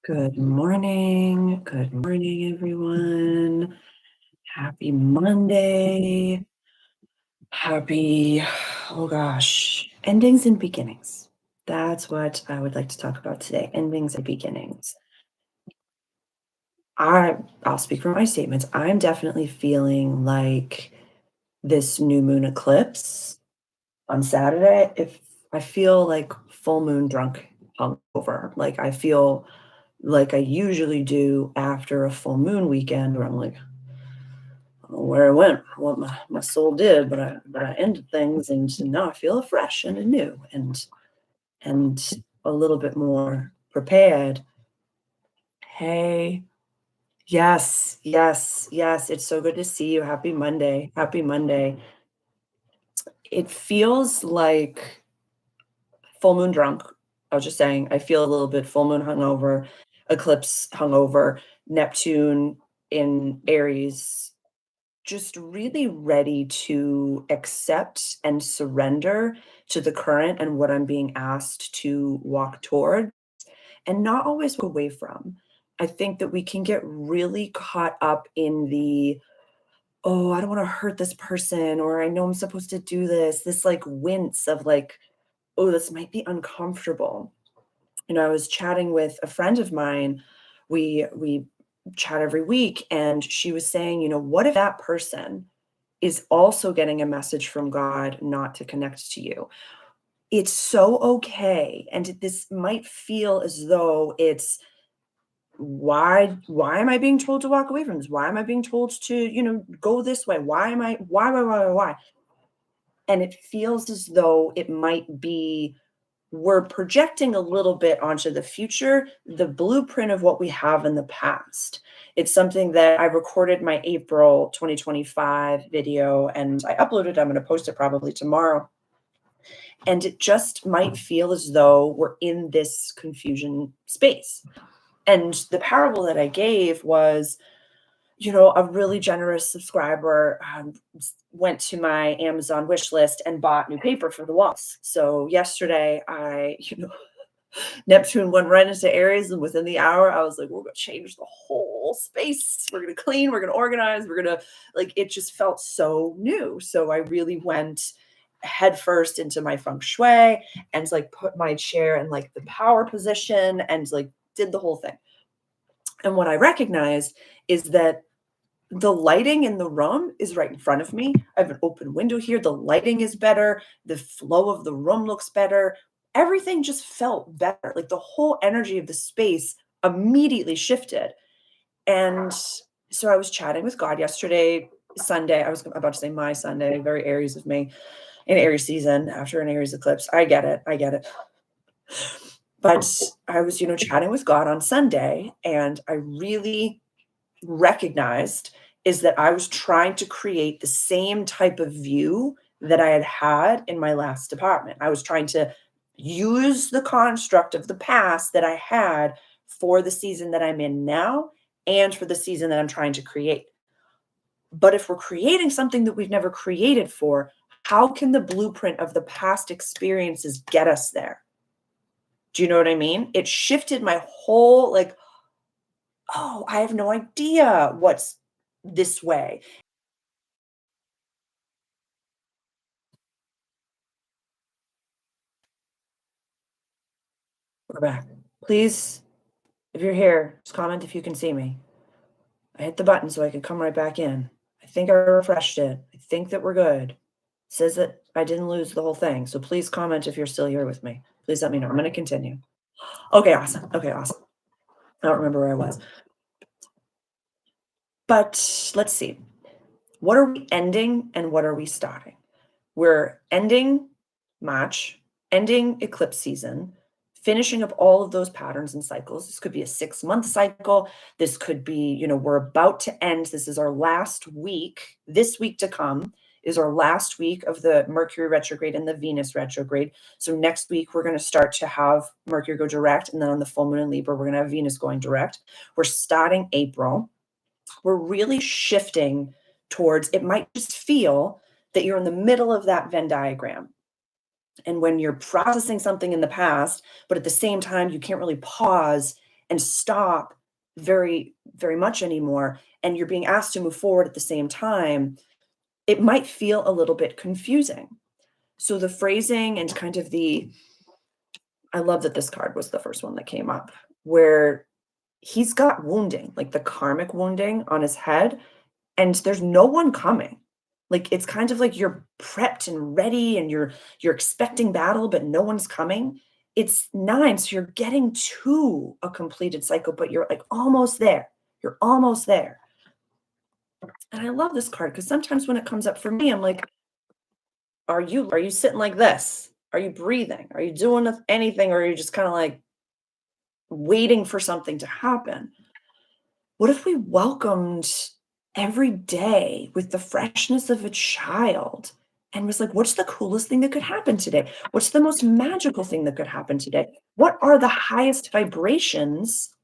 Good morning. Good morning, everyone. Happy Monday. Happy, oh gosh, endings and beginnings. That's what I would like to talk about today. Endings and beginnings. I'll speak for my statements. I'm definitely feeling like this new moon eclipse on Saturday, if I feel like full moon drunk hungover. Like I feel like I usually do after a full moon weekend where I'm like, I don't know where I went, what my soul did, but I ended things and now I feel fresh and anew and a little bit more prepared. Hey, yes, yes, yes. It's so good to see you. Happy Monday. Happy Monday. It feels like full moon drunk. I was just saying, I feel a little bit full moon hungover, eclipse hungover, Neptune in Aries, just really ready to accept and surrender to the current and what I'm being asked to walk toward and not always walk away from. I think that we can get really caught up in the, oh, I don't want to hurt this person, or I know I'm supposed to do this like wince of like, oh, this might be uncomfortable. I was chatting with a friend of mine. We chat every week, and she was saying, what if that person is also getting a message from God not to connect to you? It's so okay. And this might feel as though it's why am I being told to walk away from this? Why am I being told to, go this way? Why am I why? And it feels as though it might be we're projecting a little bit onto the future, the blueprint of what we have in the past. It's something that I recorded my April 2025 video and I uploaded. I'm going to post it probably tomorrow. And it just might feel as though we're in this confusion space. And the parable that I gave was, a really generous subscriber went to my Amazon wish list and bought new paper for the walls. So yesterday, Neptune went right into Aries, and within the hour, I was like, we're going to change the whole space. We're going to clean, we're going to organize, we're going to, like, it just felt so new. So I really went headfirst into my feng shui and like put my chair in like the power position and like did the whole thing. And what I recognized is that the lighting in the room is right in front of me. I have an open window here. The lighting is better. The flow of the room looks better. Everything just felt better. Like the whole energy of the space immediately shifted. And so I was chatting with God yesterday, Sunday. I was about to say my Sunday, very Aries of me, in Aries season after an Aries eclipse. I get it. I get it. But I was, chatting with God on Sunday, and I really recognized is that I was trying to create the same type of view that I had had in my last apartment. I was trying to use the construct of the past that I had for the season that I'm in now and for the season that I'm trying to create. But if we're creating something that we've never created for, how can the blueprint of the past experiences get us there? Do you know what I mean? It shifted my whole like, oh, I have no idea what's this way. We're back. Please, if you're here, just comment if you can see me. I hit the button so I can come right back in. I think I refreshed it. I think that we're good. It says that I didn't lose the whole thing. So please comment if you're still here with me. Please let me know. I'm going to continue. Okay, awesome. Okay, awesome. I don't remember where I was. But let's see. What are we ending and what are we starting? We're ending March, ending eclipse season, finishing up all of those patterns and cycles. This could be a 6-month cycle. This could be, we're about to end. This is our last week. This week to come is our last week of the Mercury retrograde and the Venus retrograde. So next week, we're going to start to have Mercury go direct. And then on the full moon in Libra, we're going to have Venus going direct. We're starting April. We're really shifting towards, it might just feel that you're in the middle of that Venn diagram. And when you're processing something in the past, but at the same time, you can't really pause and stop very, very much anymore, and you're being asked to move forward at the same time, it might feel a little bit confusing. So the phrasing and kind of the I love that this card was the first one that came up, where he's got wounding, like the karmic wounding on his head, and there's no one coming. Like, it's kind of like you're prepped and ready and you're expecting battle, but no one's coming. It's 9, so you're getting to a completed cycle, but you're, like, almost there. You're almost there. And I love this card because sometimes when it comes up for me, I'm like, "Are you sitting like this? Are you breathing? Are you doing anything, or are you just kinda, like, waiting for something to happen?" What if we welcomed every day with the freshness of a child and was like, what's the coolest thing that could happen today? What's the most magical thing that could happen today? What are the highest vibrations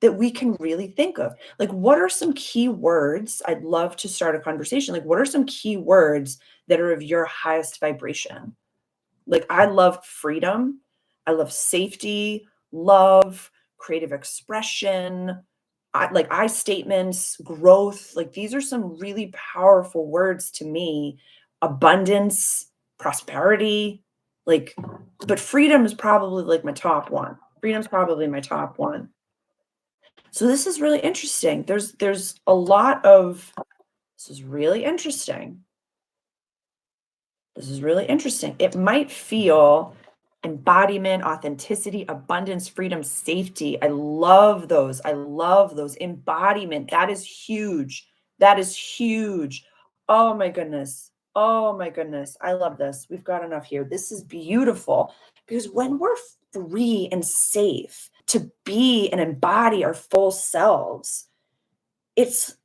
that we can really think of? Like, what are some key words? I'd love to start a conversation. Like, what are some key words that are of your highest vibration? Like, I love freedom. I love safety, love, creative expression, I statements, growth. Like, these are some really powerful words to me. Abundance, prosperity, like, but freedom is probably like my top one. Freedom's probably my top one. So this is really interesting. There's a lot of this is really interesting. This is really interesting. It might feel embodiment, authenticity, abundance, freedom, safety. I love those. I love those. Embodiment. That is huge. That is huge. Oh my goodness. Oh my goodness. I love this. We've got enough here. This is beautiful because when we're free and safe to be and embody our full selves, it's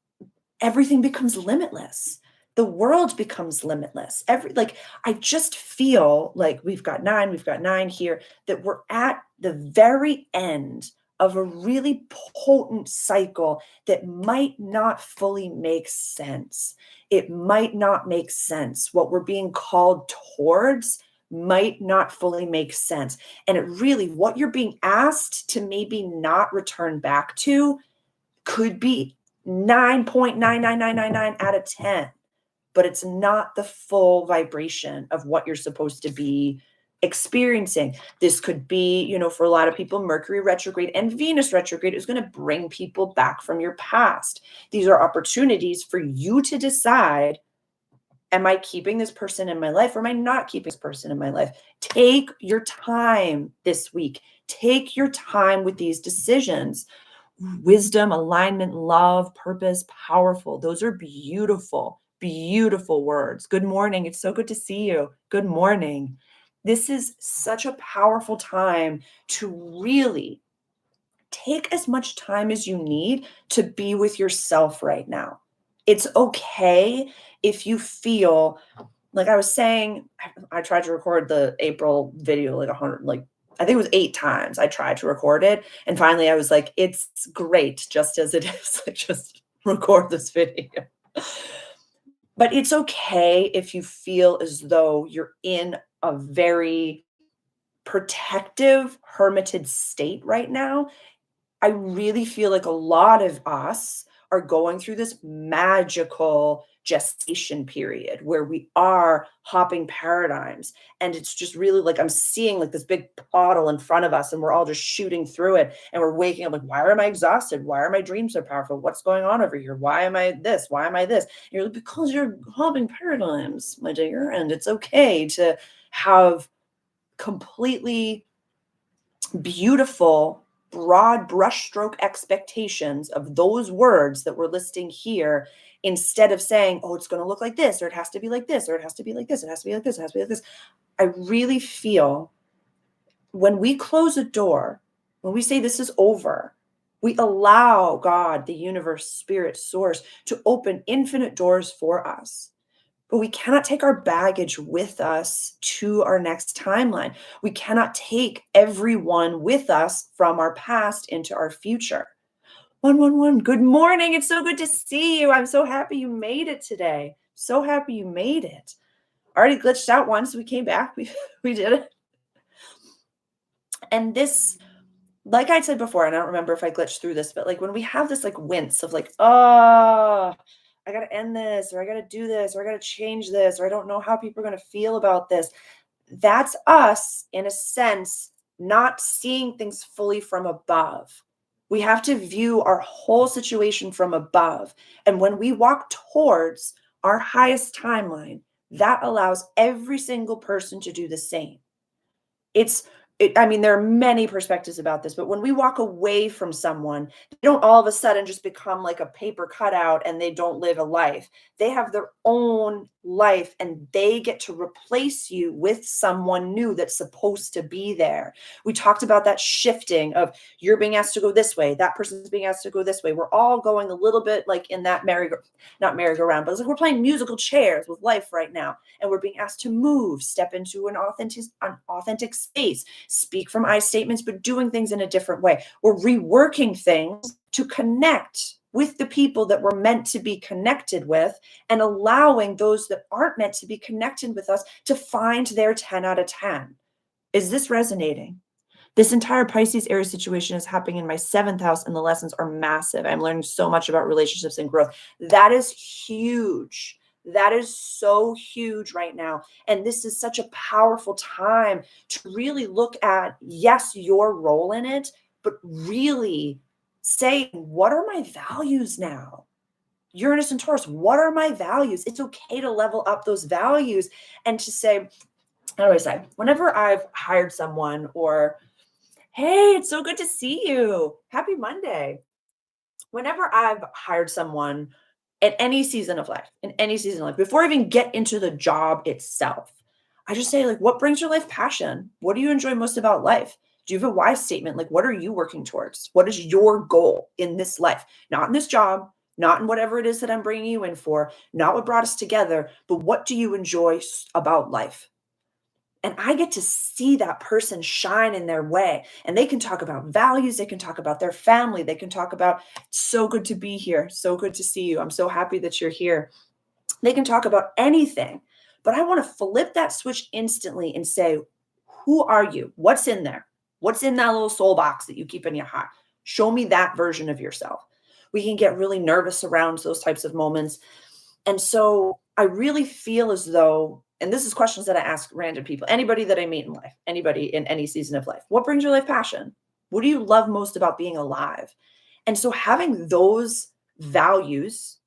everything becomes limitless. The world becomes limitless. I just feel like we've got 9 here, that we're at the very end of a really potent cycle that might not fully make sense. It might not make sense. What we're being called towards might not fully make sense. And it really, what you're being asked to maybe not return back to could be 9.99999 out of 10, but it's not the full vibration of what you're supposed to be experiencing. This could be, for a lot of people, Mercury retrograde and Venus retrograde is going to bring people back from your past. These are opportunities for you to decide, am I keeping this person in my life or am I not keeping this person in my life? Take your time this week. Take your time with these decisions. Wisdom, alignment, love, purpose, powerful. Those are beautiful, beautiful words. Good morning. It's so good to see you. Good morning. This is such a powerful time to really take as much time as you need to be with yourself right now. It's okay if you feel like I was saying, I tried to record the April video like 100, like I think it was 8 times I tried to record it. And finally I was like, it's great just as it is. Like, just record this video. But it's okay if you feel as though you're in a very protective, hermited state right now. I really feel like a lot of us are going through this magical gestation period where we are hopping paradigms. And it's just really like I'm seeing like this big puddle in front of us, and we're all just shooting through it. And we're waking up like, why am I exhausted? Why are my dreams so powerful? What's going on over here? Why am I this? Why am I this? And you're like, because you're hopping paradigms, my dear. And it's okay to have completely beautiful, broad brushstroke expectations of those words that we're listing here, instead of saying, oh, it's going to look like this, or it has to be like this, or it has to be like this, it has to be like this, it has to be like this. I really feel when we close a door, when we say this is over, we allow God, the universe, spirit, source to open infinite doors for us. But we cannot take our baggage with us to our next timeline. We cannot take everyone with us from our past into our future. 111, good morning. It's so good to see you. I'm so happy you made it today. So happy you made it. Already glitched out once. We came back. We did it. And this like I said before, and I don't remember if I glitched through this, but like when we have this like wince of like, oh, I gotta end this, or I gotta do this, or I gotta change this, or I don't know how people are gonna feel about this. That's us, in a sense, not seeing things fully from above. We have to view our whole situation from above. And when we walk towards our highest timeline, that allows every single person to do the same. It's I mean, there are many perspectives about this, but when we walk away from someone, they don't all of a sudden just become like a paper cutout and they don't live a life. They have their own life and they get to replace you with someone new that's supposed to be there. We talked about that shifting of you're being asked to go this way, that person's being asked to go this way. We're all going a little bit like in that not merry-go-round, but it's like we're playing musical chairs with life right now, and we're being asked to move, step into an authentic space, speak from I statements, but doing things in a different way. We're reworking things to connect with the people that we're meant to be connected with, and allowing those that aren't meant to be connected with us to find their 10 out of 10. Is this resonating? This entire Pisces area situation is happening in my seventh house, and the lessons are massive. I'm learning so much about relationships and growth. That is huge. That is so huge right now. And this is such a powerful time to really look at, yes, your role in it, but really say, what are my values now? Uranus and Taurus, what are my values? It's okay to level up those values and to say, how do I say, whenever I've hired someone or hey, it's so good to see you. Happy Monday. Whenever I've hired someone at any season of life, in any season of life, before I even get into the job itself, I just say, like, what brings your life passion? What do you enjoy most about life? Do you have a why statement? Like, what are you working towards? What is your goal in this life? Not in this job, not in whatever it is that I'm bringing you in for, not what brought us together, but what do you enjoy about life? And I get to see that person shine in their way. And they can talk about values, they can talk about their family, they can talk about, so good to be here, so good to see you. I'm so happy that you're here. They can talk about anything. But I want to flip that switch instantly and say, who are you? What's in there? What's in that little soul box that you keep in your heart? Show me that version of yourself. We can get really nervous around those types of moments. And so I really feel as though, and this is questions that I ask random people, anybody that I meet in life, anybody in any season of life, what brings your life passion? What do you love most about being alive? And so having those values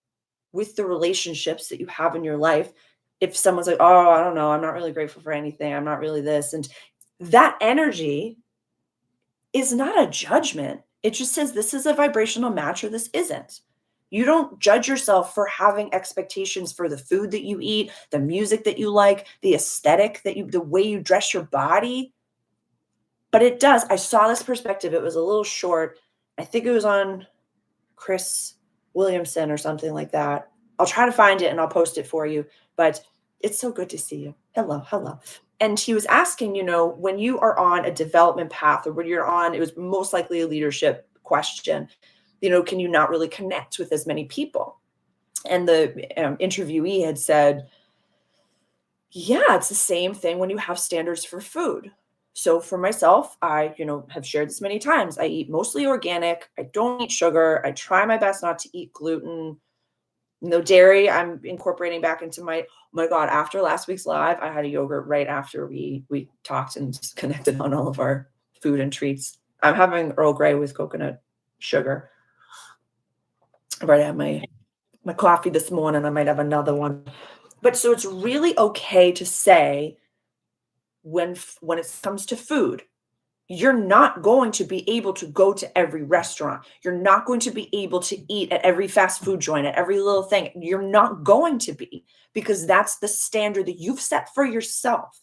with the relationships that you have in your life, if someone's like, oh, I don't know, I'm not really grateful for anything, I'm not really this, and that energy is not a judgment. It just says this is a vibrational match or this isn't. You don't judge yourself for having expectations for the food that you eat, the music that you like, the aesthetic the way you dress your body. But it does. I saw this perspective. It was a little short. I think it was on Chris Williamson or something like that. I'll try to find it and I'll post it for you. But it's so good to see you. Hello, hello. And he was asking, when you are on a development path, or when you're on, it was most likely a leadership question, can you not really connect with as many people? And the interviewee had said, yeah, it's the same thing when you have standards for food. So for myself, I, have shared this many times. I eat mostly organic. I don't eat sugar. I try my best not to eat gluten. No dairy. I'm incorporating back into oh my God, after last week's live, I had a yogurt right after we talked and connected on all of our food and treats. I'm having Earl Grey with coconut sugar. I've already had my coffee this morning. I might have another one. But so it's really okay to say when it comes to food, you're not going to be able to go to every restaurant. You're not going to be able to eat at every fast food joint, at every little thing. You're not going to be, because that's the standard that you've set for yourself.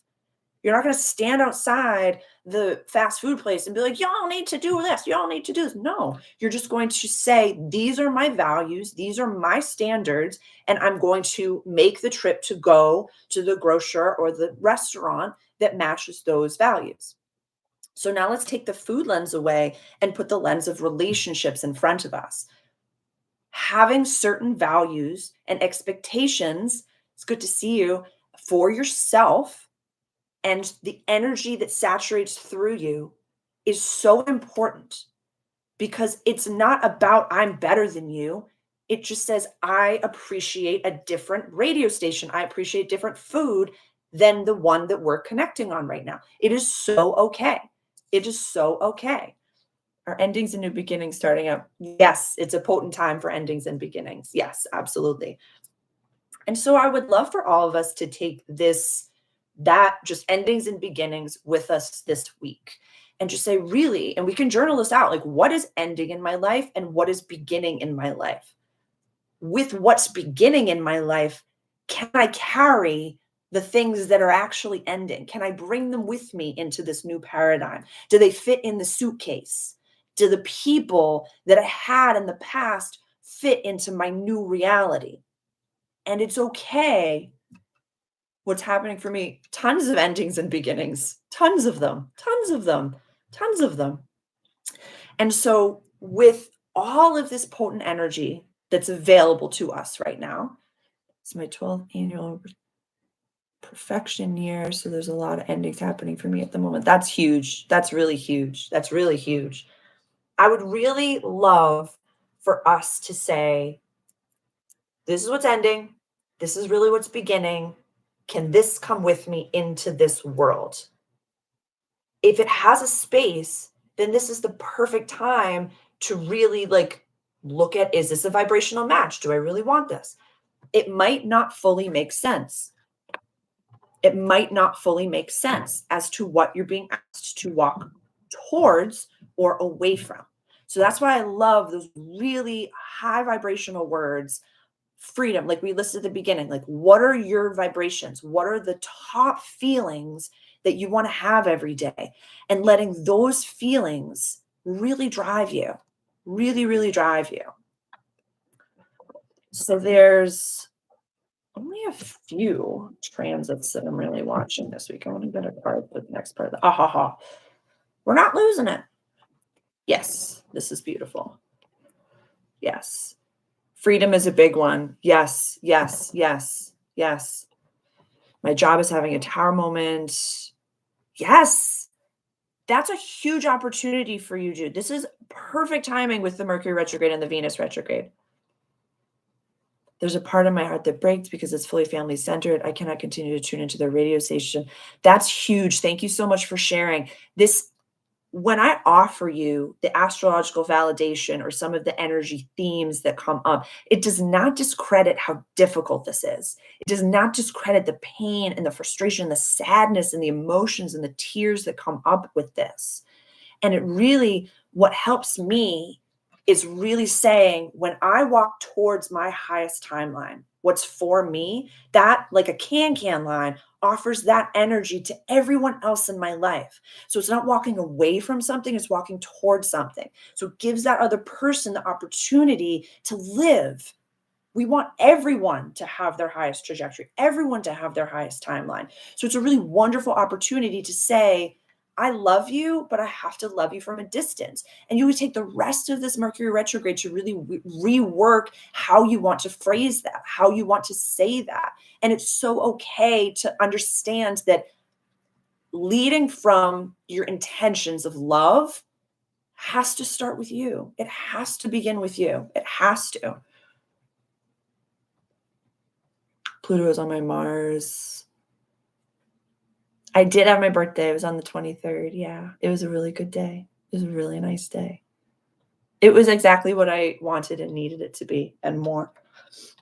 You're not going to stand outside the fast food place and be like, y'all need to do this. Y'all need to do this. No, you're just going to say, these are my values. These are my standards. And I'm going to make the trip to go to the grocer or the restaurant that matches those values. So now let's take the food lens away and put the lens of relationships in front of us. Having certain values and expectations, it's good to see you, for yourself, and the energy that saturates through you is so important because it's not about I'm better than you. It just says I appreciate a different radio station. I appreciate different food than the one that we're connecting on right now. It is so okay. It is so okay. Are endings and new beginnings starting up? Yes, it's a potent time for endings and beginnings. Yes, absolutely. And so I would love for all of us to take that just endings and beginnings with us this week and just say, really, and we can journal this out like, what is ending in my life and what is beginning in my life? With what's beginning in my life, can I carry the things that are actually ending? Can I bring them with me into this new paradigm? Do they fit in the suitcase? Do the people that I had in the past fit into my new reality? And it's okay. What's happening for me, tons of endings and beginnings, tons of them, tons of them, tons of them. And so, with all of this potent energy that's available to us right now, it's my 12th annual perfection year. So, there's a lot of endings happening for me at the moment. That's huge. That's really huge. That's really huge. I would really love for us to say, this is what's ending. This is really what's beginning. Can this come with me into this world? If it has a space, then this is the perfect time to really like look at, is this a vibrational match? Do I really want this? It might not fully make sense. It might not fully make sense as to what you're being asked to walk towards or away from. So that's why I love those really high vibrational words. Freedom, like we listed at the beginning, like what are your vibrations? What are the top feelings that you want to have every day? And letting those feelings really drive you, really, really drive you. So there's only a few transits that I'm really watching this week. I want to get a card for the next part of the ah ha ha. We're not losing it. Yes, this is beautiful. Yes. Freedom is a big one. Yes, yes, yes, yes. My job is having a tower moment. Yes, that's a huge opportunity for you, Jude. This is perfect timing with the Mercury retrograde and the Venus retrograde. There's a part of my heart that breaks because it's fully family centered. I cannot continue to tune into the radio station. That's huge. Thank you so much for sharing. This when I offer you the astrological validation or some of the energy themes that come up, it does not discredit how difficult this is. It does not discredit the pain and the frustration, the sadness and the emotions and the tears that come up with this. And it really, what helps me is really saying when I walk towards my highest timeline, what's for me, that like a can line offers that energy to everyone else in my life. So it's not walking away from something, it's walking towards something. So it gives that other person the opportunity to live. We want everyone to have their highest trajectory, everyone to have their highest timeline. So it's a really wonderful opportunity to say, I love you, but I have to love you from a distance. And you would take the rest of this Mercury retrograde to really rework how you want to phrase that, how you want to say that. And it's so okay to understand that leading from your intentions of love has to start with you. It has to begin with you. It has to. Pluto is on my Mars. I did have my birthday. It was on the 23rd. Yeah, it was a really good day. It was a really nice day. It was exactly what I wanted and needed it to be and more.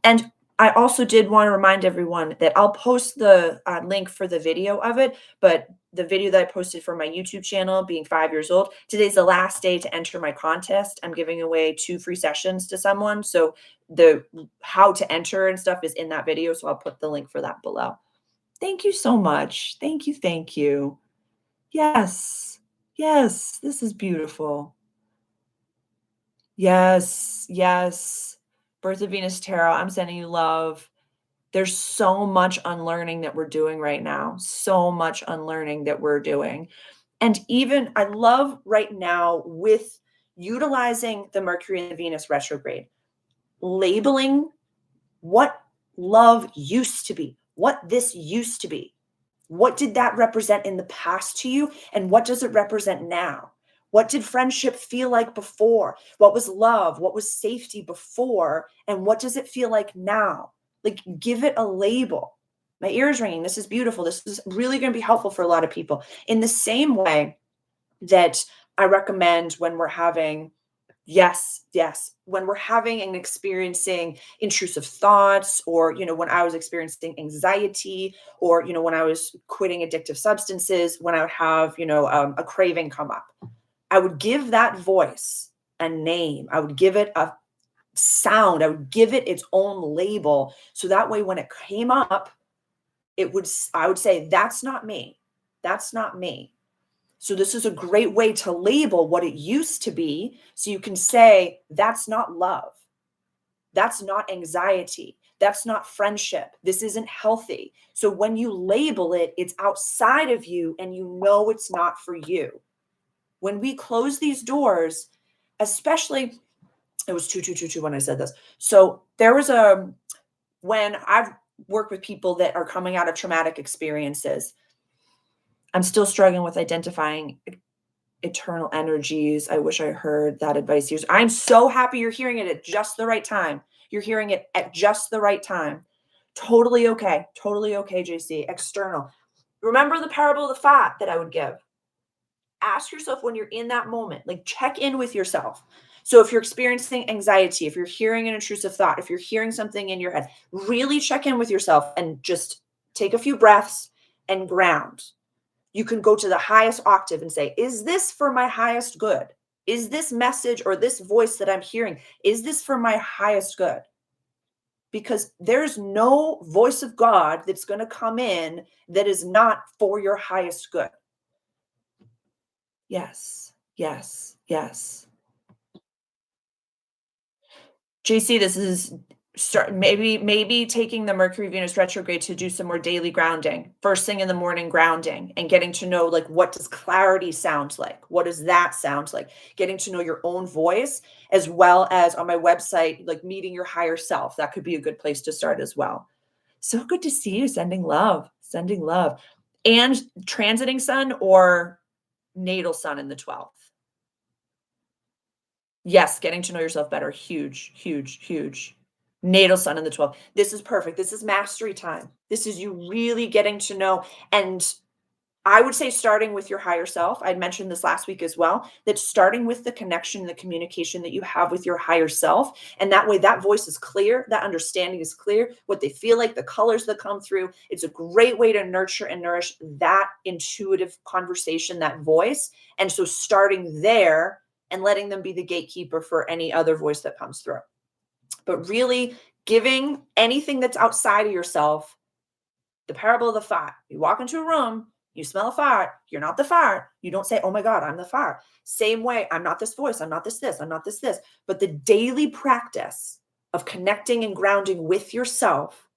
And I also did want to remind everyone that I'll post the link for the video of it, but the video that I posted for my YouTube channel, being 5 years old, today's the last day to enter my contest. I'm giving away 2 free sessions to someone. So the how to enter and stuff is in that video. So I'll put the link for that below. Thank you so much. Thank you. Thank you. Yes. Yes. This is beautiful. Yes. Yes. Birth of Venus Tarot, I'm sending you love. There's so much unlearning that we're doing right now. So much unlearning that we're doing. And even I love right now with utilizing the Mercury and the Venus retrograde, labeling what love used to be, what this used to be. What did that represent in the past to you? And what does it represent now? What did friendship feel like before? What was love? What was safety before? And what does it feel like now? Like, give it a label. My ears ringing. This is beautiful. This is really going to be helpful for a lot of people. In the same way that I recommend when we're having, yes, yes, when we're having and experiencing intrusive thoughts, or, when I was experiencing anxiety, or, when I was quitting addictive substances, when I would have, a craving come up, I would give that voice a name. I would give it a sound. I would give it its own label. So that way, when it came up, I would say, that's not me. That's not me. So this is a great way to label what it used to be. So you can say, that's not love. That's not anxiety. That's not friendship. This isn't healthy. So when you label it, it's outside of you and you know it's not for you. When we close these doors, especially, it was 2222 when I said this. So there was when I've worked with people that are coming out of traumatic experiences, I'm still struggling with identifying eternal energies. I wish I heard that advice used. I'm so happy you're hearing it at just the right time. You're hearing it at just the right time. Totally okay. Totally okay, JC. External. Remember the parable of the fat that I would give? Ask yourself when you're in that moment, like, check in with yourself. So if you're experiencing anxiety, if you're hearing an intrusive thought, if you're hearing something in your head, really check in with yourself and just take a few breaths and ground. You can go to the highest octave and say, is this for my highest good? Is this message or this voice that I'm hearing, is this for my highest good? Because there's no voice of God that's going to come in that is not for your highest good. Yes, yes, yes. JC, this is maybe taking the Mercury Venus retrograde to do some more daily grounding. First thing in the morning, grounding and getting to know, like, what does clarity sound like? What does that sound like? Getting to know your own voice, as well as on my website, like, meeting your higher self. That could be a good place to start as well. So good to see you. Sending love, sending love. And transiting sun or natal sun in the 12th. Yes, getting to know yourself better. Huge, huge, huge. Natal sun in the 12th. This is perfect. This is mastery time. This is you really getting to know. And I would say starting with your higher self. I'd mentioned this last week as well, that starting with the connection, the communication that you have with your higher self. And that way, that voice is clear. That understanding is clear. What they feel like, the colors that come through. It's a great way to nurture and nourish that intuitive conversation, that voice. And so starting there and letting them be the gatekeeper for any other voice that comes through. But really giving anything that's outside of yourself, the parable of the fire. You walk into a room, you smell a fire, you're not the fire. You don't say, oh my God, I'm the fire. Same way, I'm not this voice, I'm not this, I'm not this. But the daily practice of connecting and grounding with yourself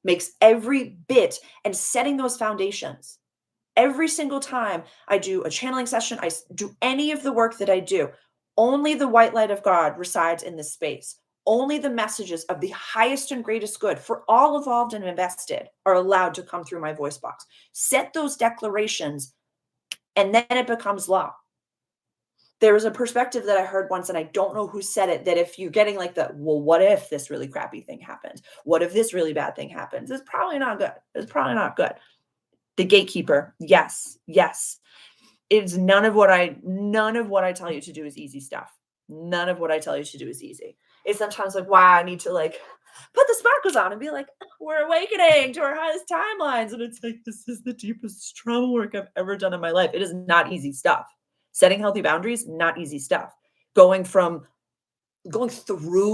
makes every bit, and setting those foundations. Every single time I do a channeling session, I do any of the work that I do, only the white light of God resides in this space. Only the messages of the highest and greatest good for all involved and invested are allowed to come through my voice box. Set those declarations, and then it becomes law. There was a perspective that I heard once, and I don't know who said it, that if you're getting like the, well, what if this really crappy thing happens? What if this really bad thing happens? It's probably not good. It's probably not good. The gatekeeper. Yes. Yes. It's none of what I tell you to do is easy stuff. None of what I tell you to do is easy. It's sometimes like, wow, I need to like put the sparkles on and be like, we're awakening to our highest timelines. And it's like, this is the deepest trauma work I've ever done in my life. It is not easy stuff. Setting healthy boundaries, not easy stuff. Going through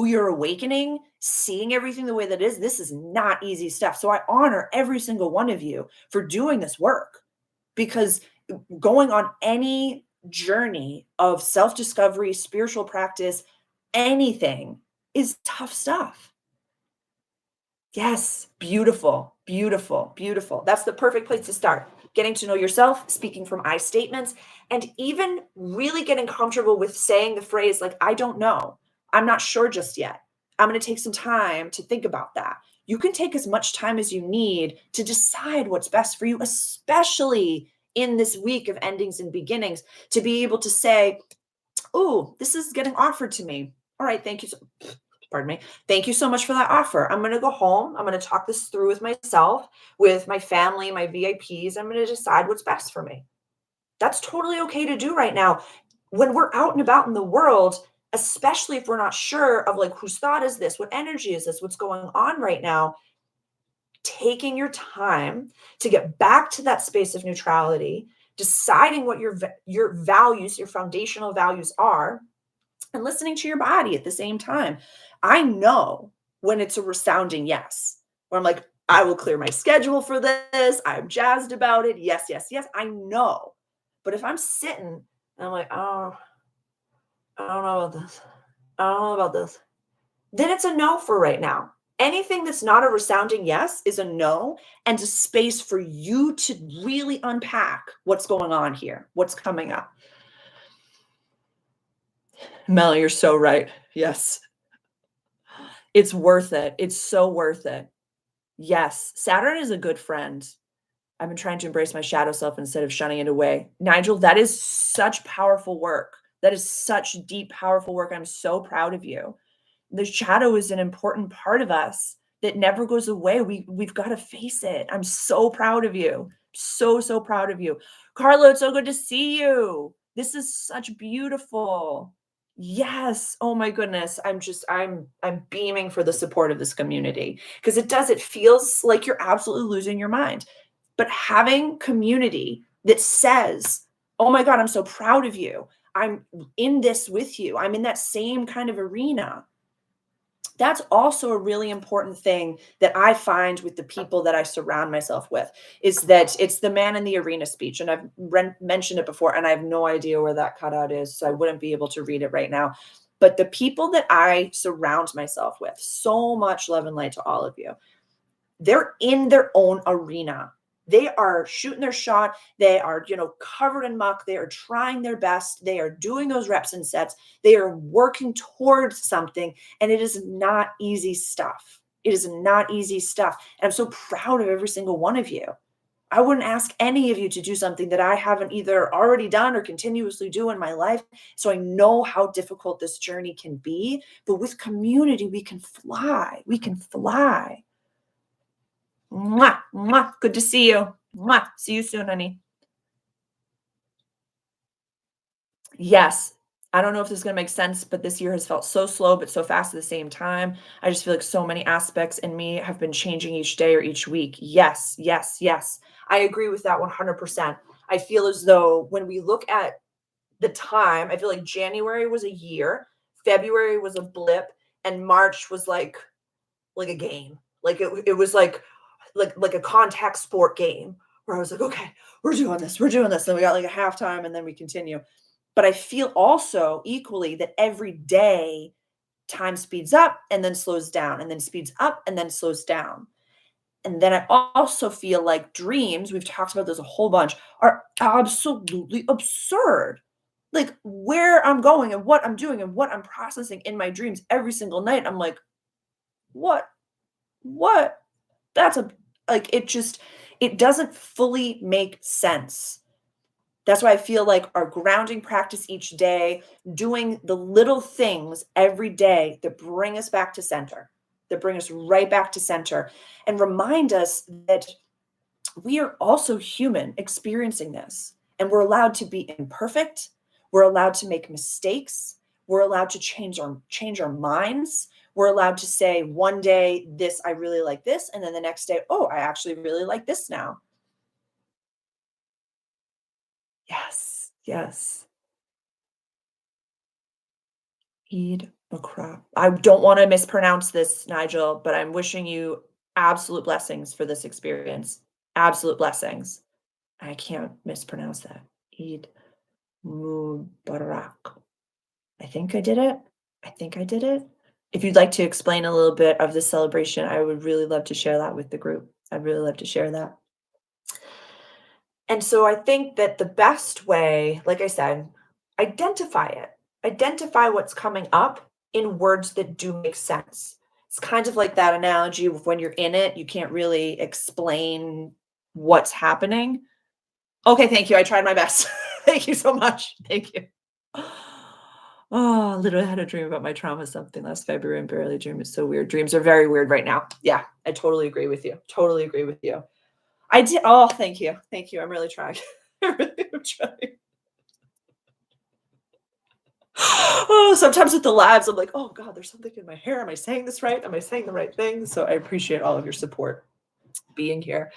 your awakening, seeing everything the way that is, this is not easy stuff. So I honor every single one of you for doing this work, because going on any journey of self-discovery, spiritual practice, anything is tough stuff. Yes, beautiful, beautiful, beautiful. That's the perfect place to start. Getting to know yourself, speaking from I statements, and even really getting comfortable with saying the phrase like, I don't know. I'm not sure just yet. I'm going to take some time to think about that. You can take as much time as you need to decide what's best for you, especially in this week of endings and beginnings to be able to say, "Oh, this is getting offered to me. All right, thank you so pardon me. Thank you so much for that offer. I'm going to go home. I'm going to talk this through with myself, with my family, my VIPs. I'm going to decide what's best for me." That's totally okay to do right now. When we're out and about in the world, especially if we're not sure of like whose thought is this, what energy is this, what's going on right now, taking your time to get back to that space of neutrality, deciding what your values, your foundational values are, and listening to your body at the same time. I know when it's a resounding yes, where I'm like, I will clear my schedule for this. I'm jazzed about it. Yes, yes, yes. I know. But if I'm sitting and I'm like, oh, I don't know about this. I don't know about this. Then it's a no for right now. Anything that's not a resounding yes is a no, and a space for you to really unpack what's going on here, what's coming up. Mel, you're so right. Yes. It's worth it. It's so worth it. Yes. Saturn is a good friend. I've been trying to embrace my shadow self instead of shunning it away. Nigel, that is such powerful work. That is such deep, powerful work. I'm so proud of you. The shadow is an important part of us that never goes away. We've got to face it. I'm so proud of you. So proud of you. Carlo, it's so good to see you. This is such beautiful. Yes. Oh my goodness. I'm beaming for the support of this community because it feels like you're absolutely losing your mind. But having community that says, "Oh my God, I'm so proud of you. I'm in this with you. I'm in that same kind of arena." That's also a really important thing that I find with the people that I surround myself with is that it's the man in the arena speech. And I've mentioned it before, and I have no idea where that cutout is, so I wouldn't be able to read it right now. But the people that I surround myself with, so much love and light to all of you, they're in their own arena. They are shooting their shot. They are, covered in muck. They are trying their best. They are doing those reps and sets. They are working towards something. And it is not easy stuff. It is not easy stuff. And I'm so proud of every single one of you. I wouldn't ask any of you to do something that I haven't either already done or continuously do in my life. So I know how difficult this journey can be. But with community, we can fly. We can fly. Mwah, mwah. Good to see you. Mwah. See you soon, honey. Yes. I don't know if this is going to make sense, but this year has felt so slow, but so fast at the same time. I just feel like so many aspects in me have been changing each day or each week. Yes, yes, yes. I agree with that 100%. I feel as though when we look at the time, I feel like January was a year, February was a blip, and March was like a game. Like it was like a contact sport game where I was like, okay, we're doing this, we're doing this. And we got like a halftime and then we continue. But I feel also equally that every day time speeds up and then slows down and then speeds up and then slows down. And then I also feel like dreams, we've talked about this a whole bunch, are absolutely absurd. Like where I'm going and what I'm doing and what I'm processing in my dreams every single night. I'm like, what? What? That's a like, it doesn't fully make sense. That's why I feel like our grounding practice each day, doing the little things every day that bring us back to center, that bring us right back to center, and remind us that we are also human experiencing this. And we're allowed to be imperfect. We're allowed to make mistakes. We're allowed to change our minds. We're allowed to say one day, this, I really like this. And then the next day, oh, I actually really like this now. Yes. Yes. Eid Bakra. I don't want to mispronounce this, Nigel, but I'm wishing you absolute blessings for this experience. Absolute blessings. I can't mispronounce that. Eid Mubarak. I think I did it. I think I did it. If you'd like to explain a little bit of the celebration, I would really love to share that with the group. I'd really love to share that. And so I think that the best way, like I said, identify it. Identify what's coming up in words that do make sense. It's kind of like that analogy of when you're in it, you can't really explain what's happening. Okay, thank you. I tried my best. Thank you so much. Thank you. Oh, literally had a dream about my trauma something last February and barely dream is so weird. Dreams are very weird right now. Yeah, I totally agree with you. Totally agree with you. I did. Oh, thank you. Thank you. I'm really trying. I really am trying. Oh, sometimes with the labs, I'm like, oh God, there's something in my hair. Am I saying this right? Am I saying the right thing? So I appreciate all of your support being here.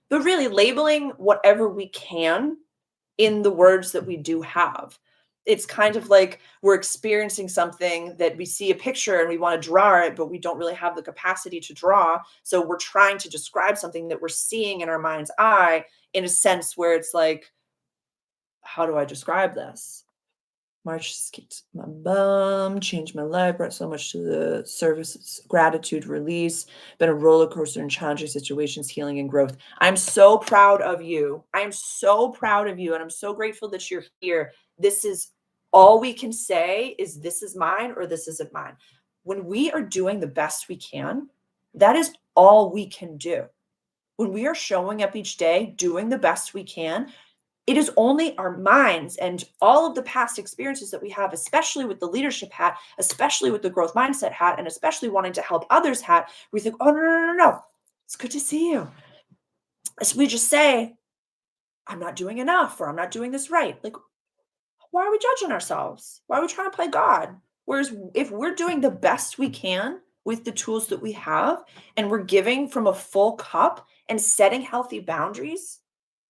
But really labeling whatever we can in the words that we do have. It's kind of like we're experiencing something that we see a picture and we want to draw it, but we don't really have the capacity to draw. So we're trying to describe something that we're seeing in our mind's eye in a sense where it's like, how do I describe this? March just kicked my bum, changed my life, brought so much to the surface, gratitude, release, been a roller coaster in challenging situations, healing and growth. I'm so proud of you. I am so proud of you. And I'm so grateful that you're here. This is all we can say is this is mine or this isn't mine. When we are doing the best we can, that is all we can do. When we are showing up each day, doing the best we can, it is only our minds and all of the past experiences that we have, especially with the leadership hat, especially with the growth mindset hat, and especially wanting to help others hat, we think, oh, no, no, no, no. It's good to see you. As we just say, I'm not doing enough or I'm not doing this right. Like, why are we judging ourselves? Why are we trying to play God? Whereas if we're doing the best we can with the tools that we have and we're giving from a full cup and setting healthy boundaries,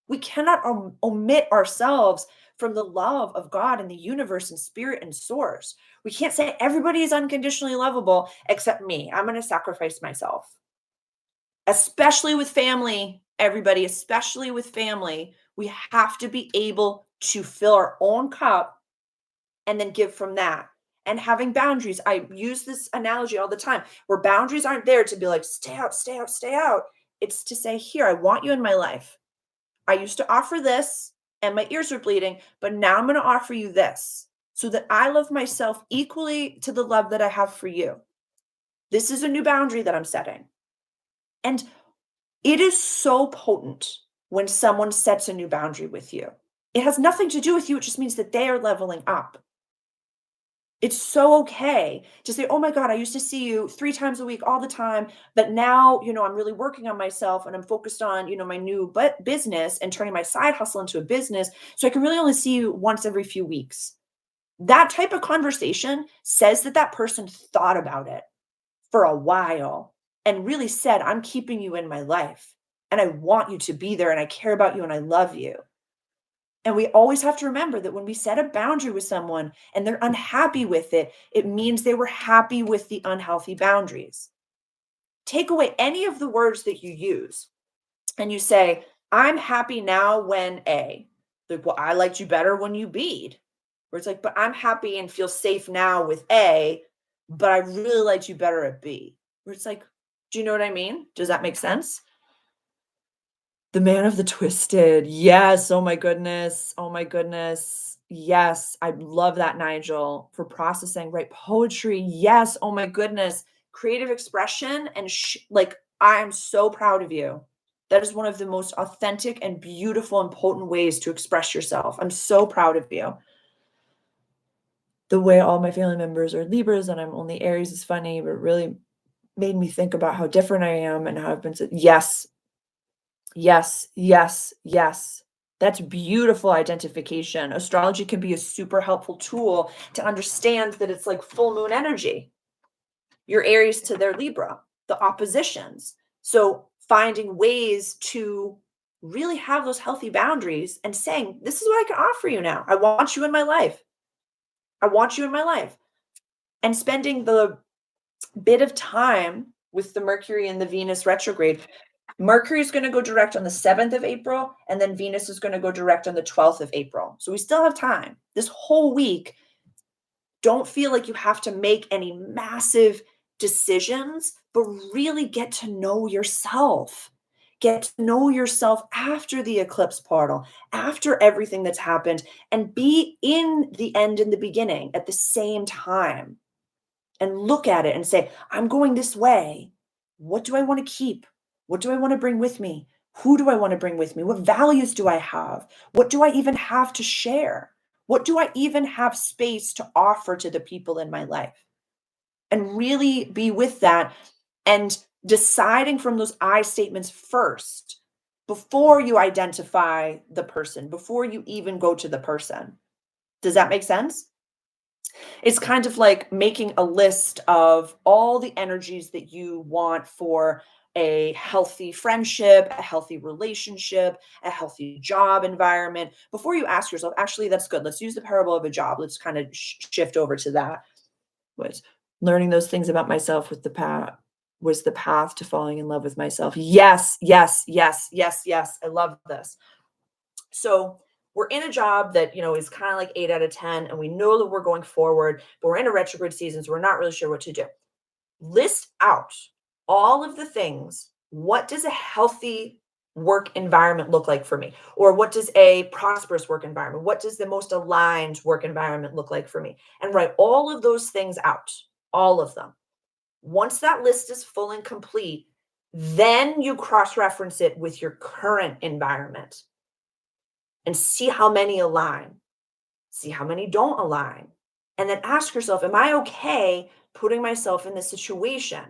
we cannot omit ourselves from the love of God and the universe and spirit and source. We can't say everybody is unconditionally lovable except me. I'm going to sacrifice myself, especially with family. Everybody, especially with family, we have to be able to fill our own cup and then give from that. And having boundaries, I use this analogy all the time where boundaries aren't there to be like, stay out, stay out, stay out. It's to say, here, I want you in my life. I used to offer this and my ears are bleeding, but now I'm going to offer you this so that I love myself equally to the love that I have for you. This is a new boundary that I'm setting. And it is so potent when someone sets a new boundary with you. It has nothing to do with you. It just means that they are leveling up. It's so okay to say, oh my God, I used to see you 3 times a week all the time. But now, I'm really working on myself and I'm focused on, my new business and turning my side hustle into a business. So I can really only see you once every few weeks. That type of conversation says that that person thought about it for a while and really said, I'm keeping you in my life and I want you to be there and I care about you and I love you. And we always have to remember that when we set a boundary with someone and they're unhappy with it, it means they were happy with the unhealthy boundaries. Take away any of the words that you use and you say, I'm happy now when A. Like, well, I liked you better when you B'd. Where it's like, but I'm happy and feel safe now with A, but I really liked you better at B. Where it's like, do you know what I mean? Does that make sense? The Man of the Twisted. Yes, oh my goodness, oh my goodness. Yes, I love that, Nigel, for processing, right? Poetry, yes, oh my goodness. Creative expression and like, I am so proud of you. That is one of the most authentic and beautiful and potent ways to express yourself. I'm so proud of you. The way all my family members are Libras and I'm only Aries is funny, but really made me think about how different I am and how I've been yes, yes, yes, yes. That's beautiful identification. Astrology can be a super helpful tool to understand that it's like full moon energy. Your Aries to their Libra, the oppositions. So finding ways to really have those healthy boundaries and saying, this is what I can offer you now. I want you in my life. I want you in my life. And spending the bit of time with the Mercury and the Venus retrograde. Mercury is going to go direct on the 7th of April, and then Venus is going to go direct on the 12th of April. So we still have time. This whole week, don't feel like you have to make any massive decisions, but really get to know yourself. Get to know yourself after the eclipse portal, after everything that's happened, and be in the end and the beginning at the same time. And look at it and say, I'm going this way. What do I want to keep? What do I want to bring with me? Who do I want to bring with me? What values do I have? What do I even have to share? What do I even have space to offer to the people in my life? And really be with that and deciding from those I statements first before you identify the person, before you even go to the person. Does that make sense? It's kind of like making a list of all the energies that you want for a healthy friendship, a healthy relationship, a healthy job environment. Before you ask yourself, actually, that's good. Let's use the parable of a job. Let's kind of shift over to that. Was learning those things about myself with the path was the path to falling in love with myself. Yes, yes, yes, yes, yes. I love this. So we're in a job that, is kind of like 8 out of 10, and we know that we're going forward, but we're in a retrograde season, so we're not really sure what to do. List out all of the things. What does a healthy work environment look like for me? Or what does a prosperous work environment? What does the most aligned work environment look like for me? And write all of those things out, all of them. Once that list is full and complete, then you cross reference it with your current environment and see how many align, see how many don't align. And then ask yourself, am I okay putting myself in this situation?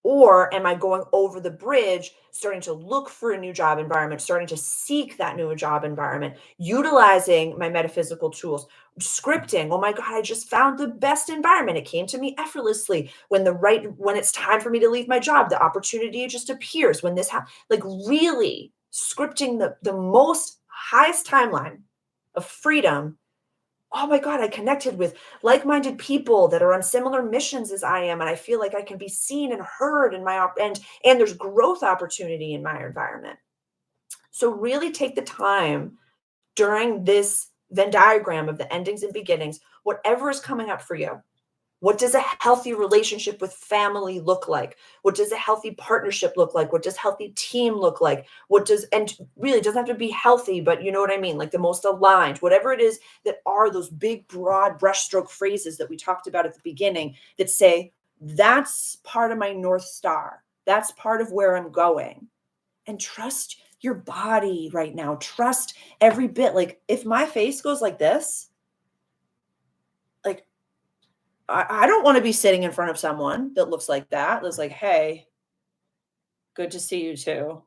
Or am I going over the bridge, starting to look for a new job environment, starting to seek that new job environment, utilizing my metaphysical tools, scripting? Oh my God, I just found the best environment. It came to me effortlessly. When it's time for me to leave my job, the opportunity just appears. When this happens, like really scripting the most highest timeline of freedom. Oh my God, I connected with like-minded people that are on similar missions as I am, and I feel like I can be seen and heard in and there's growth opportunity in my environment. So really take the time during this Venn diagram of the endings and beginnings, whatever is coming up for you. What does a healthy relationship with family look like? What does a healthy partnership look like? What does healthy team look like? And really it doesn't have to be healthy, but you know what I mean? Like the most aligned, whatever it is that are those big, broad brushstroke phrases that we talked about at the beginning that say, that's part of my North Star. That's part of where I'm going. And trust your body right now. Trust every bit. Like if my face goes like this, like I don't want to be sitting in front of someone that looks like that. That's like, hey, good to see you too.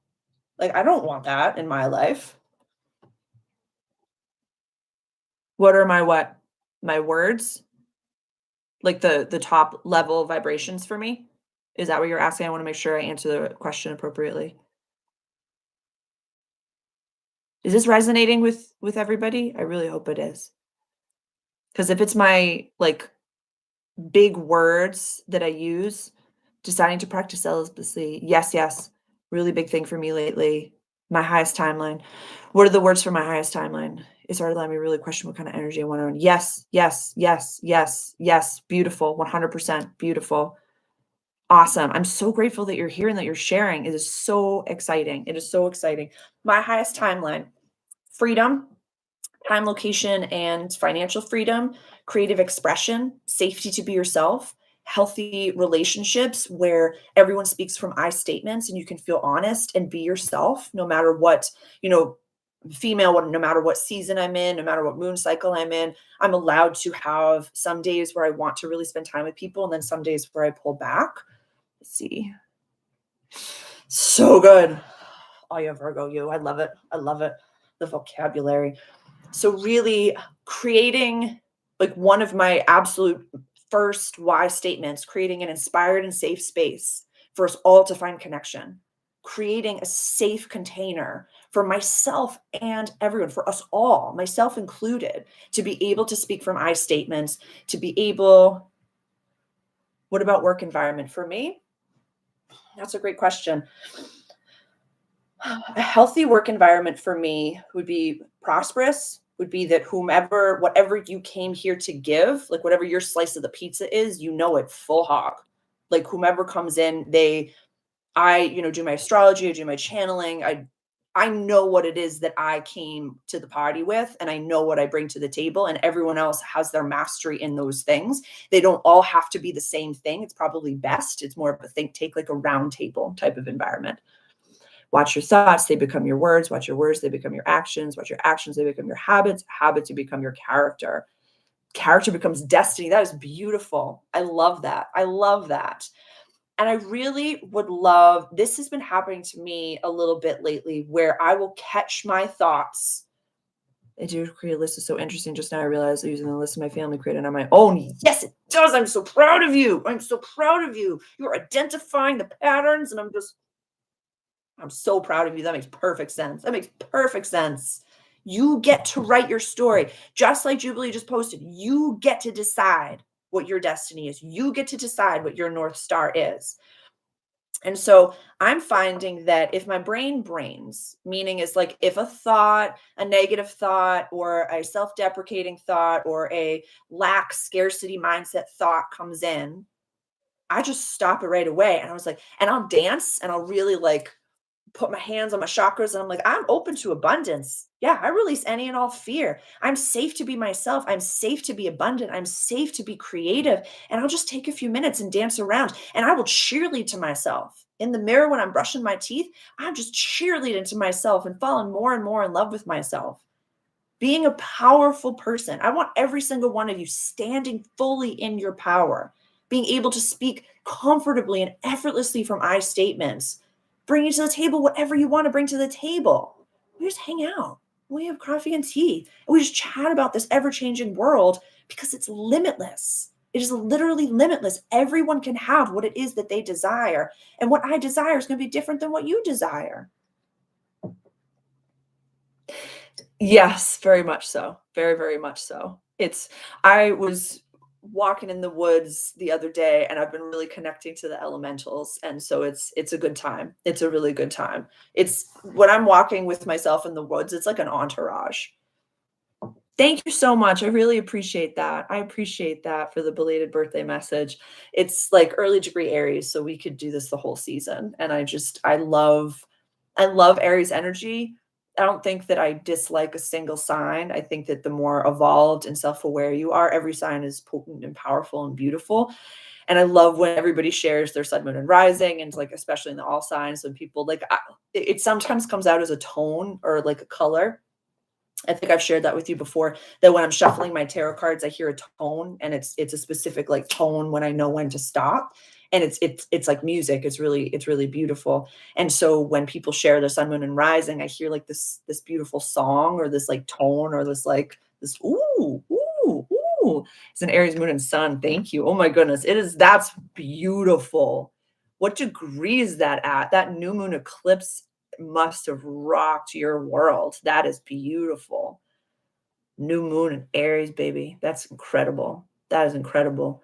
Like, I don't want that in my life. What are my what? My words? Like the top level vibrations for me? Is that what you're asking? I want to make sure I answer the question appropriately. Is this resonating with everybody? I really hope it is. Because if it's my like big words that I use, deciding to practice celibacy. Yes, yes. Really big thing for me lately. My highest timeline. What are the words for my highest timeline? It started letting me really question what kind of energy I want to run. Yes, yes, yes, yes, yes. Beautiful. 100% beautiful. Awesome. I'm so grateful that you're here and that you're sharing. It is so exciting. It is so exciting. My highest timeline, freedom, time, location, and financial freedom, creative expression, safety to be yourself, healthy relationships where everyone speaks from I statements and you can feel honest and be yourself no matter what, you know, no matter what season I'm in, no matter what moon cycle I'm in. I'm allowed to have some days where I want to really spend time with people and then some days where I pull back. Let's see. So good. Oh, yeah, Virgo, you. I love it. I love it. The vocabulary. So really creating like one of my absolute first why statements, creating an inspired and safe space for us all to find connection, creating a safe container for myself and everyone, for us all, myself included, to be able to speak from I statements, to be able, what about work environment? For me, that's a great question. A healthy work environment for me would be prosperous, would be that whatever you came here to give, like whatever your slice of the pizza is, it full hog. Like whomever comes in, do my astrology, I do my channeling. I know what it is that I came to the party with, and I know what I bring to the table, and everyone else has their mastery in those things. They don't all have to be the same thing. It's probably best. It's more of a think take, like a round table type of environment. Watch your thoughts, they become your words. Watch your words, they become your actions. Watch your actions, they become your habits. Habits, you become your character. Character becomes destiny. That is beautiful. I love that. I love that. And I really would love this has been happening to me a little bit lately where I will catch my thoughts. I do create a list is so interesting. Just now I realized I'm using the list of my family created on my own. Yes, it does. I'm so proud of you. I'm so proud of you. You're identifying the patterns, and I'm so proud of you. That makes perfect sense. That makes perfect sense. You get to write your story. Just like Jubilee just posted, you get to decide what your destiny is. You get to decide what your North Star is. And so I'm finding that if my brain brains, meaning is like if a thought, a negative thought, or a self deprecating thought, or a lack scarcity mindset thought comes in, I just stop it right away. And I was like, and I'll dance and I'll really like put my hands on my chakras and I'm like, I'm open to abundance. Yeah, I release any and all fear. I'm safe to be myself. I'm safe to be abundant. I'm safe to be creative. And I'll just take a few minutes and dance around. And I will cheerlead to myself. In the mirror when I'm brushing my teeth, I'm just cheerleading to myself and falling more and more in love with myself. Being a powerful person. I want every single one of you standing fully in your power, being able to speak comfortably and effortlessly from I statements, bringing to the table whatever you want to bring to the table. We just hang out. We have coffee and tea. And we just chat about this ever changing world because it's limitless. It is literally limitless. Everyone can have what it is that they desire. And what I desire is going to be different than what you desire. Yes, very much so. Very, very much so. I was walking in the woods the other day and I've been really connecting to the elementals. And so it's a good time. It's a really good time. It's when I'm walking with myself in the woods, it's like an entourage. Thank you so much. I really appreciate that. I appreciate that for the belated birthday message. It's like early degree Aries, so we could do this the whole season. And I love Aries energy. I don't think that I dislike a single sign. I think that the more evolved and self-aware you are, every sign is potent and powerful and beautiful. And I love when everybody shares their sun, moon, and rising, and like especially in the all signs, when people it sometimes comes out as a tone or like a color. I think I've shared that with you before, that when I'm shuffling my tarot cards, I hear a tone and it's a specific like tone when I know when to stop. And it's like music. It's really beautiful. And so when people share their sun, moon, and rising, I hear like this beautiful song or this like tone or this ooh. It's an Aries moon and sun. Thank you. Oh my goodness. That's beautiful. What degree is that at? That new moon eclipse must have rocked your world. That is beautiful. New moon in Aries, baby. That's incredible. That is incredible.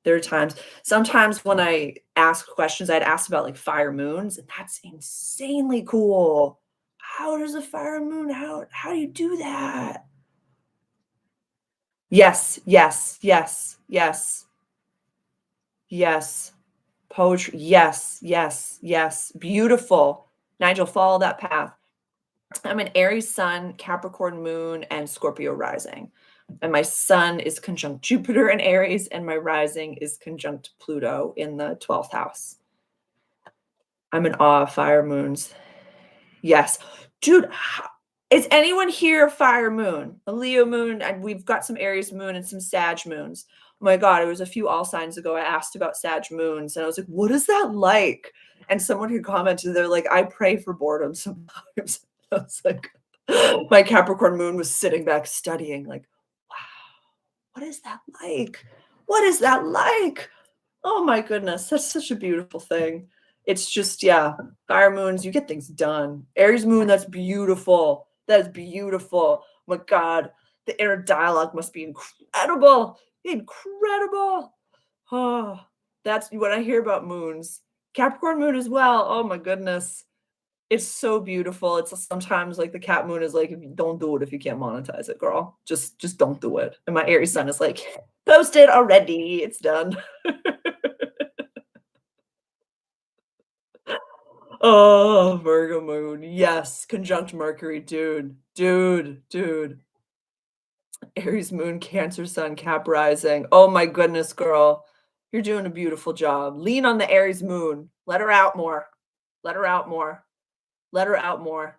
There are sometimes when I ask questions, I'd ask about like fire moons, and that's insanely cool. How does a fire moon, how do you do that? Yes, yes, yes, yes, yes. Poetry. Yes, yes, yes. Beautiful. Nigel, follow that path. I'm an Aries sun, Capricorn moon, and Scorpio rising. And my sun is conjunct Jupiter in Aries, and my rising is conjunct Pluto in the 12th house. I'm in awe of fire moons. Yes. Dude, is anyone here a fire moon? A Leo moon, and we've got some Aries moon and some Sag moons. Oh my God, it was a few all signs ago. I asked about Sag moons, and I was like, what is that like? And someone who commented, they're like, I pray for boredom sometimes. I was like, my Capricorn moon was sitting back studying, like, wow, what is that like? What is that like? Oh my goodness, that's such a beautiful thing. It's just, yeah, fire moons, you get things done. Aries moon, that's beautiful. That's beautiful. Oh my God, the inner dialogue must be incredible. Incredible. Oh, that's when I hear about moons. Capricorn moon as well. Oh my goodness. It's so beautiful. It's sometimes like the cat moon is like, if you don't do it if you can't monetize it, girl. Just don't do it. And my Aries sun is like, post it already. It's done. Oh, Virgo moon. Yes. Conjunct Mercury, dude. Dude. Aries moon, Cancer sun, Cap rising. Oh my goodness, girl. You're doing a beautiful job. Lean on the Aries moon. Let her out more. Let her out more. Let her out more.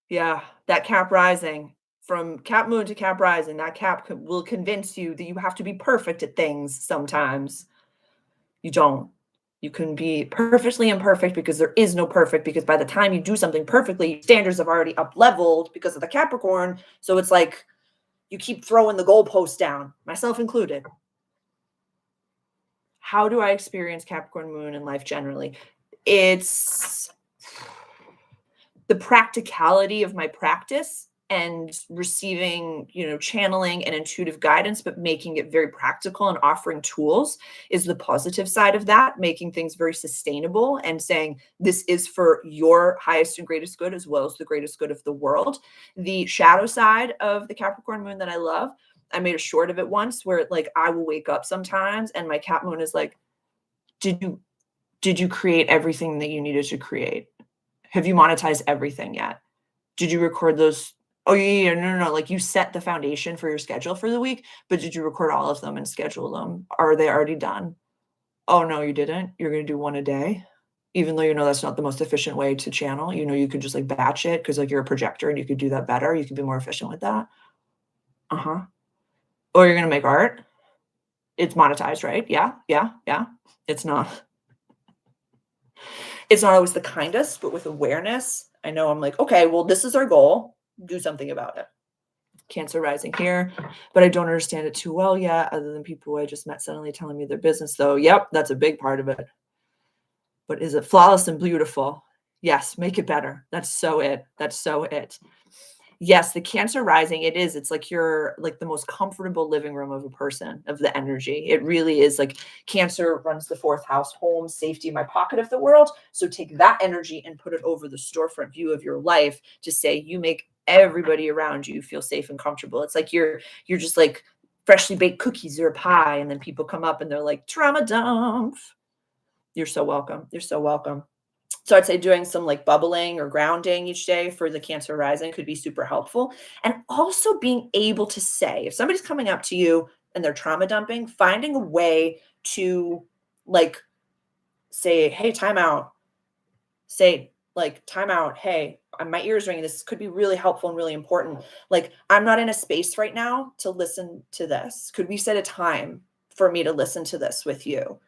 Yeah, that Cap rising, from Cap moon to Cap rising, that will convince you that you have to be perfect at things sometimes. You don't. You can be perfectly imperfect because there is no perfect, because by the time you do something perfectly, standards have already up leveled because of the Capricorn. So it's like you keep throwing the goalposts down, myself included. How do I experience Capricorn moon in life generally? It's the practicality of my practice and receiving, channeling and intuitive guidance, but making it very practical and offering tools is the positive side of that, making things very sustainable and saying this is for your highest and greatest good as well as the greatest good of the world. The shadow side of the Capricorn moon that I love, I made a short of it once where like I will wake up sometimes and my Cap moon is like, did you create everything that you needed to create? Have you monetized everything yet? Did you record those? Oh, yeah, no, no, no. Like you set the foundation for your schedule for the week, but did you record all of them and schedule them? Are they already done? Oh, no, you didn't. You're going to do one a day. Even though you know that's not the most efficient way to channel, you could just like batch it because like you're a projector and you could do that better. You could be more efficient with that. Uh-huh. Or you're going to make art. It's monetized, right? Yeah, yeah, yeah. It's not. It's not always the kindest, but with awareness, I know I'm like, okay, well, this is our goal. Do something about it. Cancer rising here, but I don't understand it too well yet, other than people I just met suddenly telling me their business, though. Yep, that's a big part of it. But is it flawless and beautiful? Yes, make it better. That's so it. That's so it. Yes, the Cancer rising, it is. It's like you're like the most comfortable living room of a person, of the energy. It really is like Cancer runs the fourth house, home, safety, my pocket of the world. So take that energy and put it over the storefront view of your life to say you make everybody around you feel safe and comfortable. It's like you're just like freshly baked cookies or a pie, and then people come up and they're like, trauma dump. You're so welcome. You're so welcome. So I'd say doing some like bubbling or grounding each day for the Cancer rising could be super helpful. And also being able to say, if somebody's coming up to you and they're trauma dumping, finding a way to like say, hey, time out. Say, like, time out. Hey, my ears ringing. This could be really helpful and really important. Like, I'm not in a space right now to listen to this. Could we set a time for me to listen to this with you?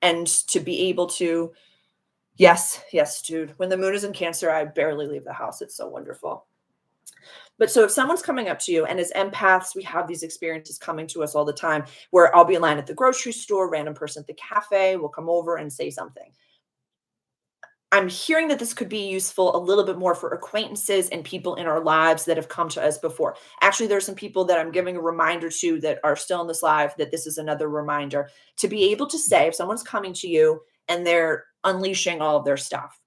And to be able to, yes, yes, dude. When the moon is in Cancer, I barely leave the house. It's so wonderful. But so if someone's coming up to you, and as empaths, we have these experiences coming to us all the time where I'll be in line at the grocery store, random person at the cafe will come over and say something. I'm hearing that this could be useful a little bit more for acquaintances and people in our lives that have come to us before. Actually, there's some people that I'm giving a reminder to that are still in this live that this is another reminder to be able to say if someone's coming to you and they're unleashing all of their stuff,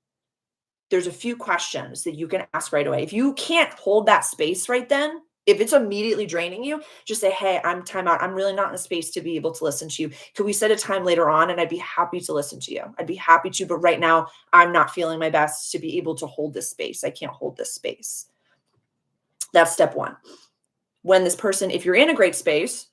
there's a few questions that you can ask right away. If you can't hold that space right then, if it's immediately draining you, just say, hey, I'm time out. I'm really not in a space to be able to listen to you. Could we set a time later on? And I'd be happy to listen to you. I'd be happy to, but right now I'm not feeling my best to be able to hold this space. I can't hold this space. That's step one. When this person, if you're in a great space,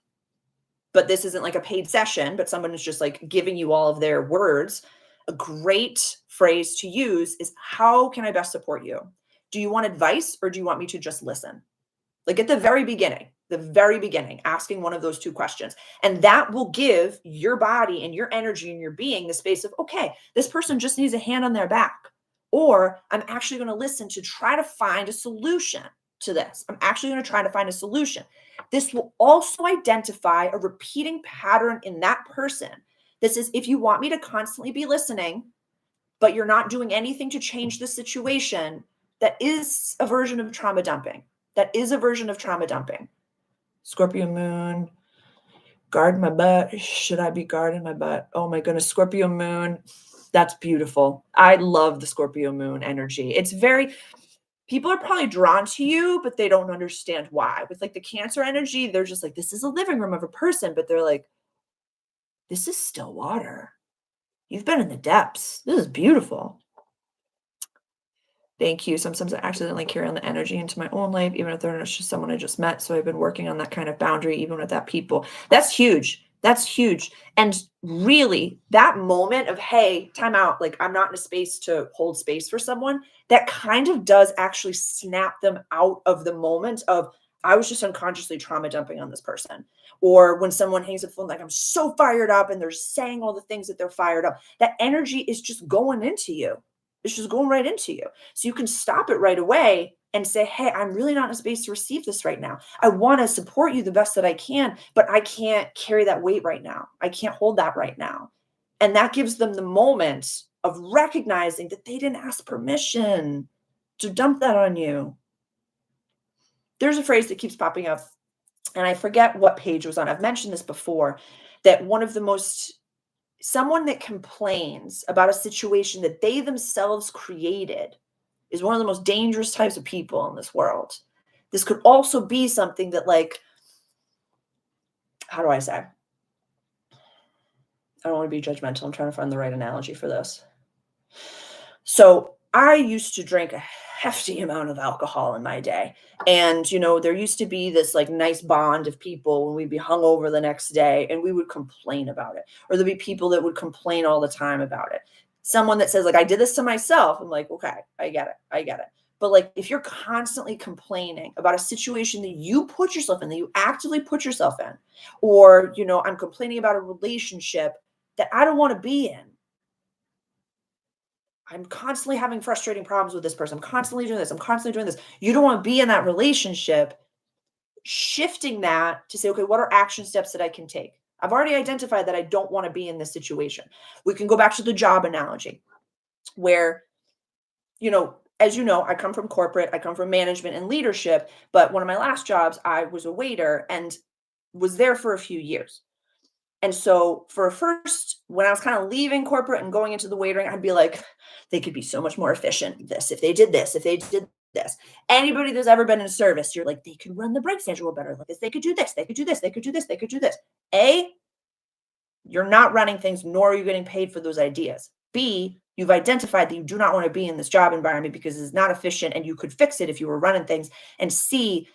but this isn't like a paid session, but someone is just like giving you all of their words, a great phrase to use is, how can I best support you? Do you want advice or do you want me to just listen? Like at the very beginning, asking one of those two questions. And that will give your body and your energy and your being the space of, okay, this person just needs a hand on their back. Or I'm actually going to listen to try to find a solution to this. I'm actually going to try to find a solution. This will also identify a repeating pattern in that person. This is, if you want me to constantly be listening, but you're not doing anything to change the situation, that is a version of trauma dumping. That is a version of trauma dumping. Scorpio moon, guard my butt. Should I be guarding my butt? Oh my goodness, Scorpio moon. That's beautiful. I love the Scorpio moon energy. It's very, people are probably drawn to you, but they don't understand why. With like the Cancer energy, they're just like, this is a living room of a person, but they're like, this is still water. You've been in the depths. This is beautiful. Thank you. Sometimes I accidentally carry on the energy into my own life, even if they're not just someone I just met. So I've been working on that kind of boundary, even with that people. That's huge. That's huge. And really, that moment of, hey, time out, like I'm not in a space to hold space for someone, that kind of does actually snap them out of the moment of, I was just unconsciously trauma dumping on this person. Or when someone hangs up the phone, like I'm so fired up and they're saying all the things that they're fired up, that energy is just going into you. It's just going right into you. So you can stop it right away and say, hey, I'm really not in a space to receive this right now. I want to support you the best that I can, but I can't carry that weight right now. I can't hold that right now. And that gives them the moment of recognizing that they didn't ask permission to dump that on you. There's a phrase that keeps popping up, and I forget what page it was on. I've mentioned this before, that one of the most someone that complains about a situation that they themselves created is one of the most dangerous types of people in this world. This could also be something that, like, how do I say? I don't want to be judgmental. I'm trying to find the right analogy for this. So I used to drink a hefty amount of alcohol in my day. And, there used to be this like nice bond of people when we'd be hungover the next day and we would complain about it. Or there'd be people that would complain all the time about it. Someone that says, like, I did this to myself. I'm like, okay, I get it. I get it. But like, if you're constantly complaining about a situation that you put yourself in, that you actively put yourself in, or, I'm complaining about a relationship that I don't want to be in, I'm constantly having frustrating problems with this person. I'm constantly doing this. I'm constantly doing this. You don't want to be in that relationship. Shifting that to say, okay, what are action steps that I can take? I've already identified that I don't want to be in this situation. We can go back to the job analogy where, as you know, I come from corporate, I come from management and leadership. But one of my last jobs, I was a waiter and was there for a few years. And so for first, when I was kind of leaving corporate and going into the waitering, I'd be like, they could be so much more efficient. This, if they did this, if they did this. Anybody that's ever been in service, you're like, they could run the break schedule better. Like this, they could do this, they could do this, they could do this, they could do this. A, you're not running things, nor are you getting paid for those ideas. B, you've identified that you do not want to be in this job environment because it's not efficient and you could fix it if you were running things. And C,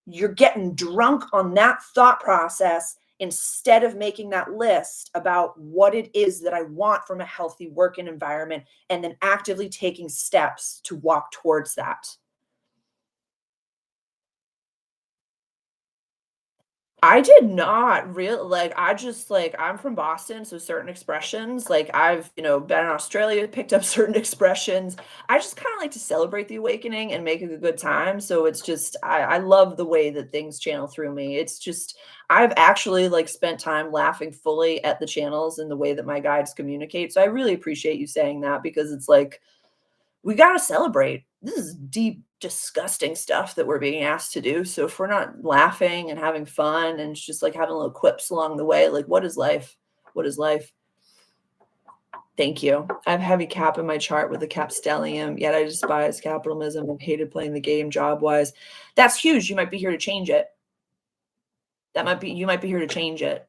you're getting drunk on that thought process instead of making that list about what it is that I want from a healthy working environment and then actively taking steps to walk towards that. I did not really like I just like I'm from Boston, so certain expressions, like I've, been in Australia, picked up certain expressions. I just kind of like to celebrate the awakening and make it a good time. So it's just I love the way that things channel through me. It's just I've actually like spent time laughing fully at the channels and the way that my guides communicate. So I really appreciate you saying that because it's like we got to celebrate. This is deep, disgusting stuff that we're being asked to do. So if we're not laughing and having fun and just like having little quips along the way, like what is life? What is life? Thank you. I have heavy cap in my chart with a cap stellium, yet I despise capitalism and hated playing the game job wise. That's huge. You might be here to change it. You might be here to change it.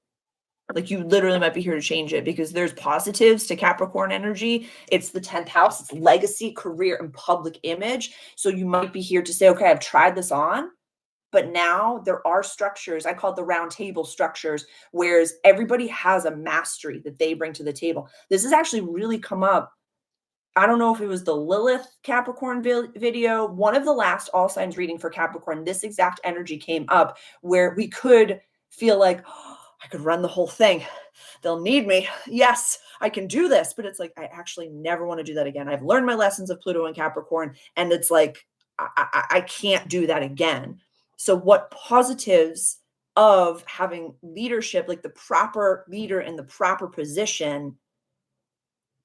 Like you literally might be here to change it because there's positives to Capricorn energy. It's the 10th house, it's legacy, career, and public image. So you might be here to say, okay, I've tried this on, but now there are structures. I call it the round table structures, whereas everybody has a mastery that they bring to the table. This has actually really come up. I don't know if it was the Lilith Capricorn video, one of the last all signs reading for Capricorn. This exact energy came up where we could feel like, oh, I could run the whole thing. They'll need me. Yes, I can do this. But it's like, I actually never want to do that again. I've learned my lessons of Pluto and Capricorn, and it's like, I can't do that again. So, what positives of having leadership, like the proper leader in the proper position,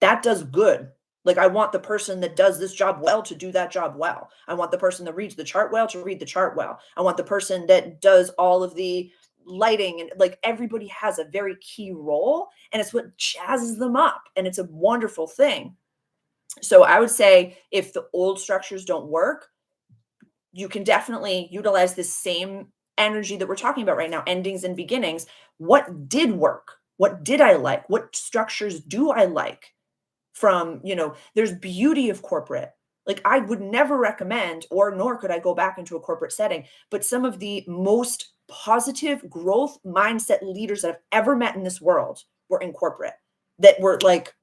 that does good. Like, I want the person that does this job well to do that job well. I want the person that reads the chart well to read the chart well. I want the person that does all of the lighting, and like everybody has a very key role and it's what jazzes them up and it's a wonderful thing. So I would say if the old structures don't work, you can definitely utilize this same energy that we're talking about right now, endings and beginnings. What did work? What did I like? What structures do I like? From, there's beauty of corporate. Like I would never recommend, or nor could I go back into a corporate setting, but some of the most positive growth mindset leaders that I've ever met in this world were in corporate, that were like,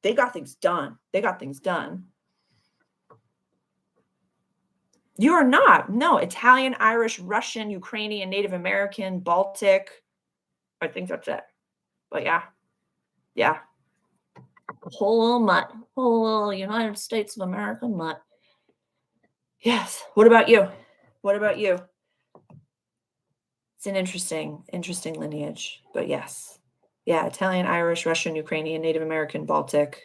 they got things done. They got things done. You are not. No, Italian, Irish, Russian, Ukrainian, Native American, Baltic. I think that's it. But yeah. Yeah. Whole little mutt. Whole little United States of America mutt. Yes. What about you? What about you? It's an interesting lineage. But yes. Yeah, Italian, Irish, Russian, Ukrainian, Native American, Baltic,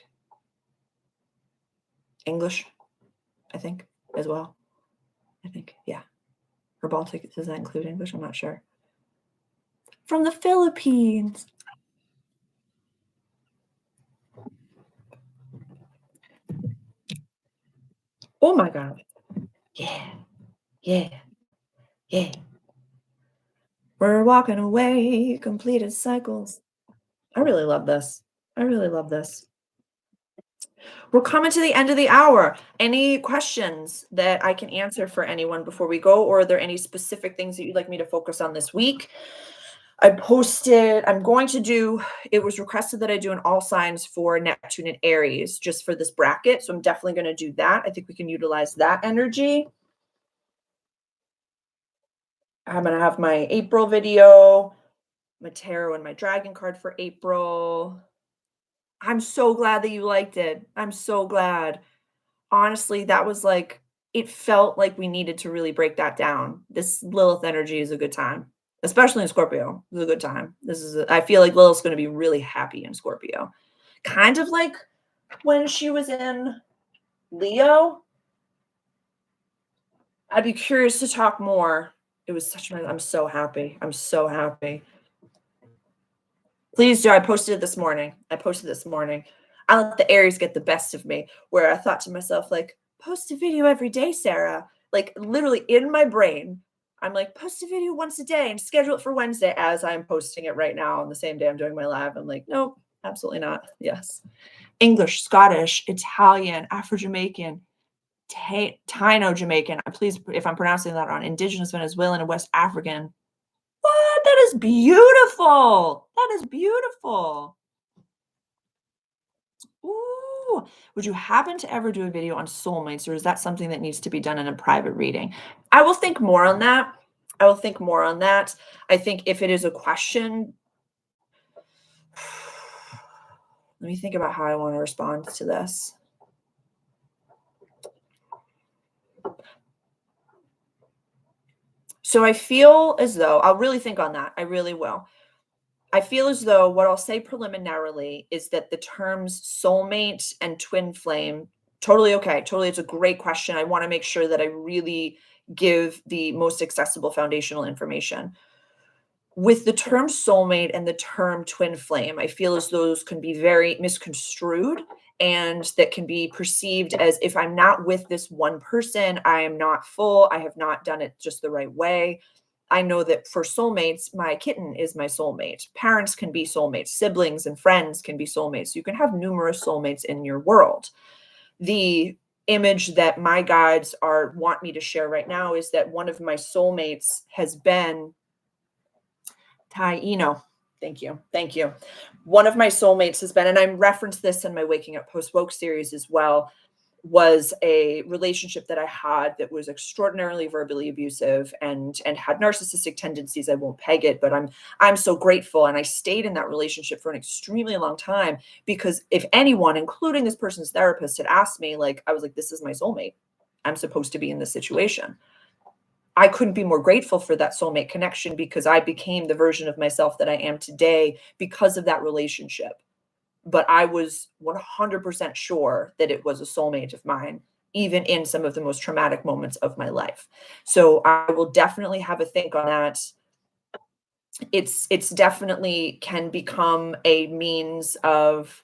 English, I think, as well. I think, yeah. Or Baltic, does that include English? I'm not sure. From the Philippines. Oh my God. Yeah. Yeah. Yeah. We're walking away, completed cycles. I really love this. I really love this. We're coming to the end of the hour. Any questions that I can answer for anyone before we go, or are there any specific things that you'd like me to focus on this week? I'm going to do, it was requested that I do an all signs for Neptune and Aries just for this bracket. So I'm definitely going to do that. I think we can utilize that energy. I'm going to have my April video, my tarot and my dragon card for April. I'm so glad that you liked it. I'm so glad. Honestly, that was like, it felt like we needed to really break that down. This Lilith energy is a good time, especially in Scorpio. It's a good time. I feel like Lilith's going to be really happy in Scorpio. Kind of like when she was in Leo. I'd be curious to talk more. It was I'm so happy. I'm so happy. Please do. I posted it this morning. I let the Aries get the best of me, where I thought to myself, like, post a video every day, Sarah. Like, literally in my brain, I'm like, post a video once a day and schedule it for Wednesday as I'm posting it right now on the same day I'm doing my live. I'm like, nope, absolutely not. Yes. English, Scottish, Italian, Afro-Jamaican, Taino Jamaican. Please, if I'm pronouncing that wrong, Indigenous Venezuelan and West African. What? That is beautiful. That is beautiful. Ooh, would you happen to ever do a video on soulmates, or is that something that needs to be done in a private reading? I will think more on that. I think if it is a question, let me think about how I want to respond to this. So I feel as though I'll really think on that. I really will. I feel as though what I'll say preliminarily is that the terms soulmate and twin flame, totally okay. Totally. It's a great question. I want to make sure that I really give the most accessible foundational information. With the term soulmate and the term twin flame, I feel as those can be very misconstrued, and that can be perceived as, if I'm not with this one person, I am not full. I have not done it just the right way. I know that for soulmates, my kitten is my soulmate. Parents can be soulmates. Siblings and friends can be soulmates. You can have numerous soulmates in your world. The image that my guides want me to share right now is that one of my soulmates has been Taino. Thank you. Thank you. One of my soulmates has been, and I referenced this in my Waking Up Post Woke series as well, was a relationship that I had that was extraordinarily verbally abusive and had narcissistic tendencies. I won't peg it, but I'm so grateful. And I stayed in that relationship for an extremely long time, because if anyone, including this person's therapist, had asked me, like, I was like, this is my soulmate. I'm supposed to be in this situation. I couldn't be more grateful for that soulmate connection, because I became the version of myself that I am today because of that relationship. But I was 100% sure that it was a soulmate of mine, even in some of the most traumatic moments of my life. So I will definitely have a think on that. It's definitely can become a means of,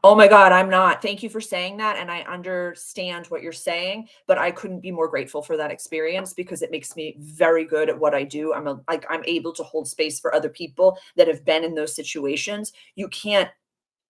oh my God, I'm not. Thank you for saying that. And I understand what you're saying, but I couldn't be more grateful for that experience, because it makes me very good at what I do. I'm able to hold space for other people that have been in those situations. You can't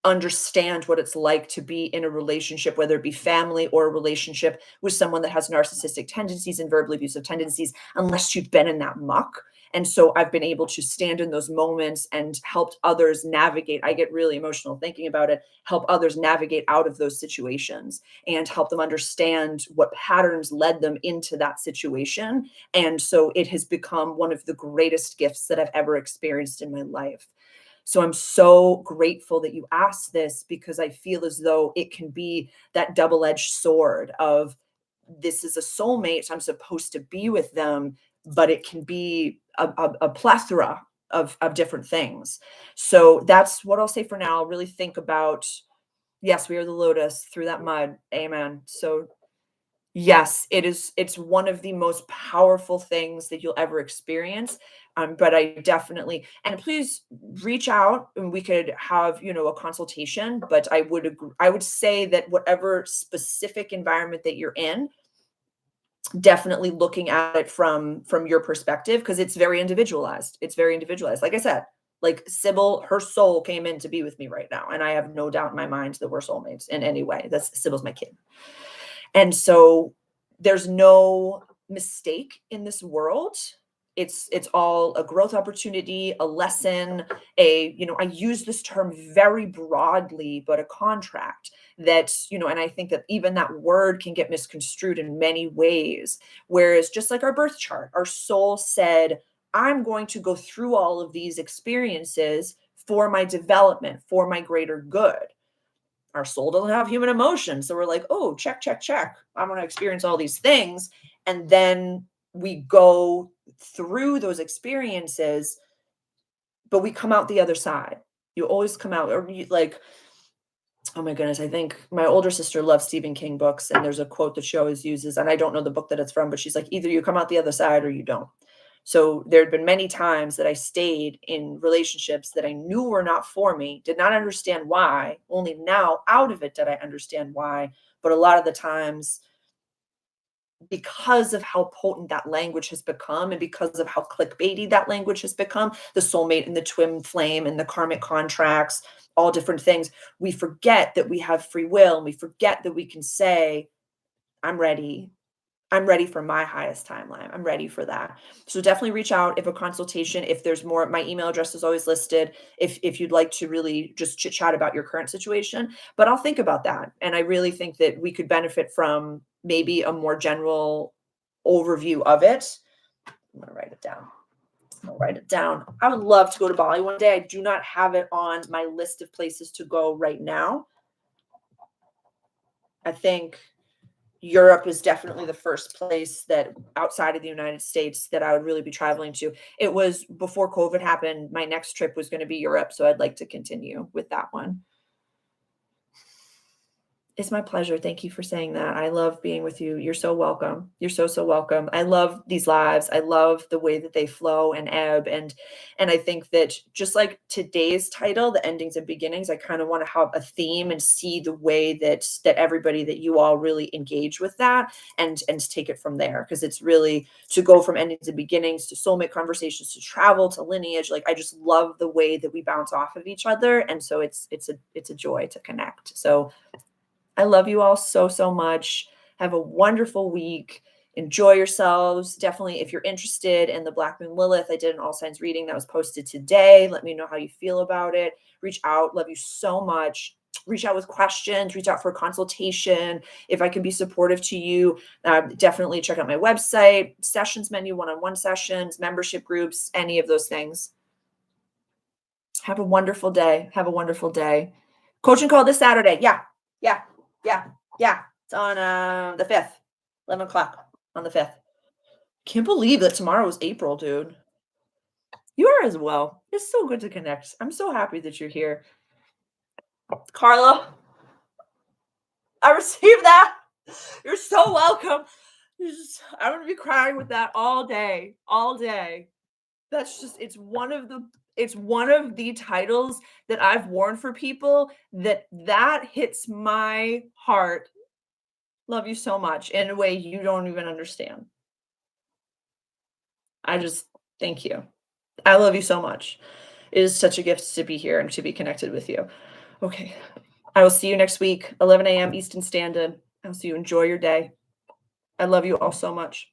understand what it's like to be in a relationship, whether it be family or a relationship with someone that has narcissistic tendencies and verbally abusive tendencies, unless you've been in that muck. And so I've been able to stand in those moments and helped others navigate. I get really emotional thinking about it, help others navigate out of those situations and help them understand what patterns led them into that situation. And so it has become one of the greatest gifts that I've ever experienced in my life. So I'm so grateful that you asked this because I feel as though it can be that double-edged sword of this is a soulmate, so I'm supposed to be with them, but it can be a plethora of different things. So that's what I'll say for now. I'll really think about, yes, we are the lotus through that mud. Amen. So yes, it's one of the most powerful things that you'll ever experience, but I definitely and please reach out and we could have, a consultation, but I would say that whatever specific environment that you're in, definitely looking at it from your perspective because it's very individualized. It's very individualized. Like I said, like Sybil, her soul came in to be with me right now, and I have no doubt in my mind that we're soulmates in any way. That's Sybil's my kid. And so there's no mistake in this world. It's all a growth opportunity, a lesson, I use this term very broadly, but a contract that, and I think that even that word can get misconstrued in many ways. Whereas just like our birth chart, our soul said, I'm going to go through all of these experiences for my development, for my greater good. Our soul doesn't have human emotion. So we're like, oh, check, check, check. I'm going to experience all these things. And then we go through those experiences, but we come out the other side. You always come out, or you, like, oh my goodness, I think my older sister loves Stephen King books. And there's a quote that she always uses, and I don't know the book that it's from, but she's like, either you come out the other side or you don't. So there had been many times that I stayed in relationships that I knew were not for me, did not understand why. Only now out of it did I understand why. But a lot of the times, because of how potent that language has become and because of how clickbaity that language has become, the soulmate and the twin flame and the karmic contracts, all different things, we forget that we have free will and we forget that we can say, I'm ready. I'm ready for my highest timeline. I'm ready for that. So definitely reach out if a consultation, if there's more, my email address is always listed. If you'd like to really just chit chat about your current situation, but I'll think about that. And I really think that we could benefit from maybe a more general overview of it. I'm going to write it down. I'll write it down. I would love to go to Bali one day. I do not have it on my list of places to go right now. I think Europe is definitely the first place that outside of the United States that I would really be traveling to. It was before COVID happened. My next trip was going to be Europe, so I'd like to continue with that one. It's my pleasure. Thank you for saying that. I love being with you. You're so welcome. You're so, so welcome. I love these lives. I love the way that they flow and ebb. And I think that just like today's title, the endings and beginnings, I kind of want to have a theme and see the way that everybody, that you all really engage with that and take it from there. Because it's really to go from endings and beginnings to soulmate conversations to travel to lineage. Like I just love the way that we bounce off of each other. And so it's a joy to connect. So I love you all so, so much. Have a wonderful week. Enjoy yourselves. Definitely, if you're interested in the Black Moon Lilith, I did an all signs reading that was posted today. Let me know how you feel about it. Reach out. Love you so much. Reach out with questions. Reach out for a consultation. If I can be supportive to you, definitely check out my website, sessions menu, one-on-one sessions, membership groups, any of those things. Have a wonderful day. Have a wonderful day. Coaching call this Saturday. Yeah. Yeah. Yeah. It's on the 5th, 11 o'clock on the 5th. Can't believe that tomorrow is April, dude. You are as well. It's so good to connect. I'm so happy that you're here. Carla, I received that. You're so welcome. I'm going to be crying with that all day, all day. That's just, it's one of the titles that I've worn for people that hits my heart. Love you so much in a way you don't even understand. I just thank you. I love you so much. It is such a gift to be here and to be connected with you. Okay. I will see you next week, 11 a.m. Eastern Standard. I'll see you. Enjoy your day. I love you all so much.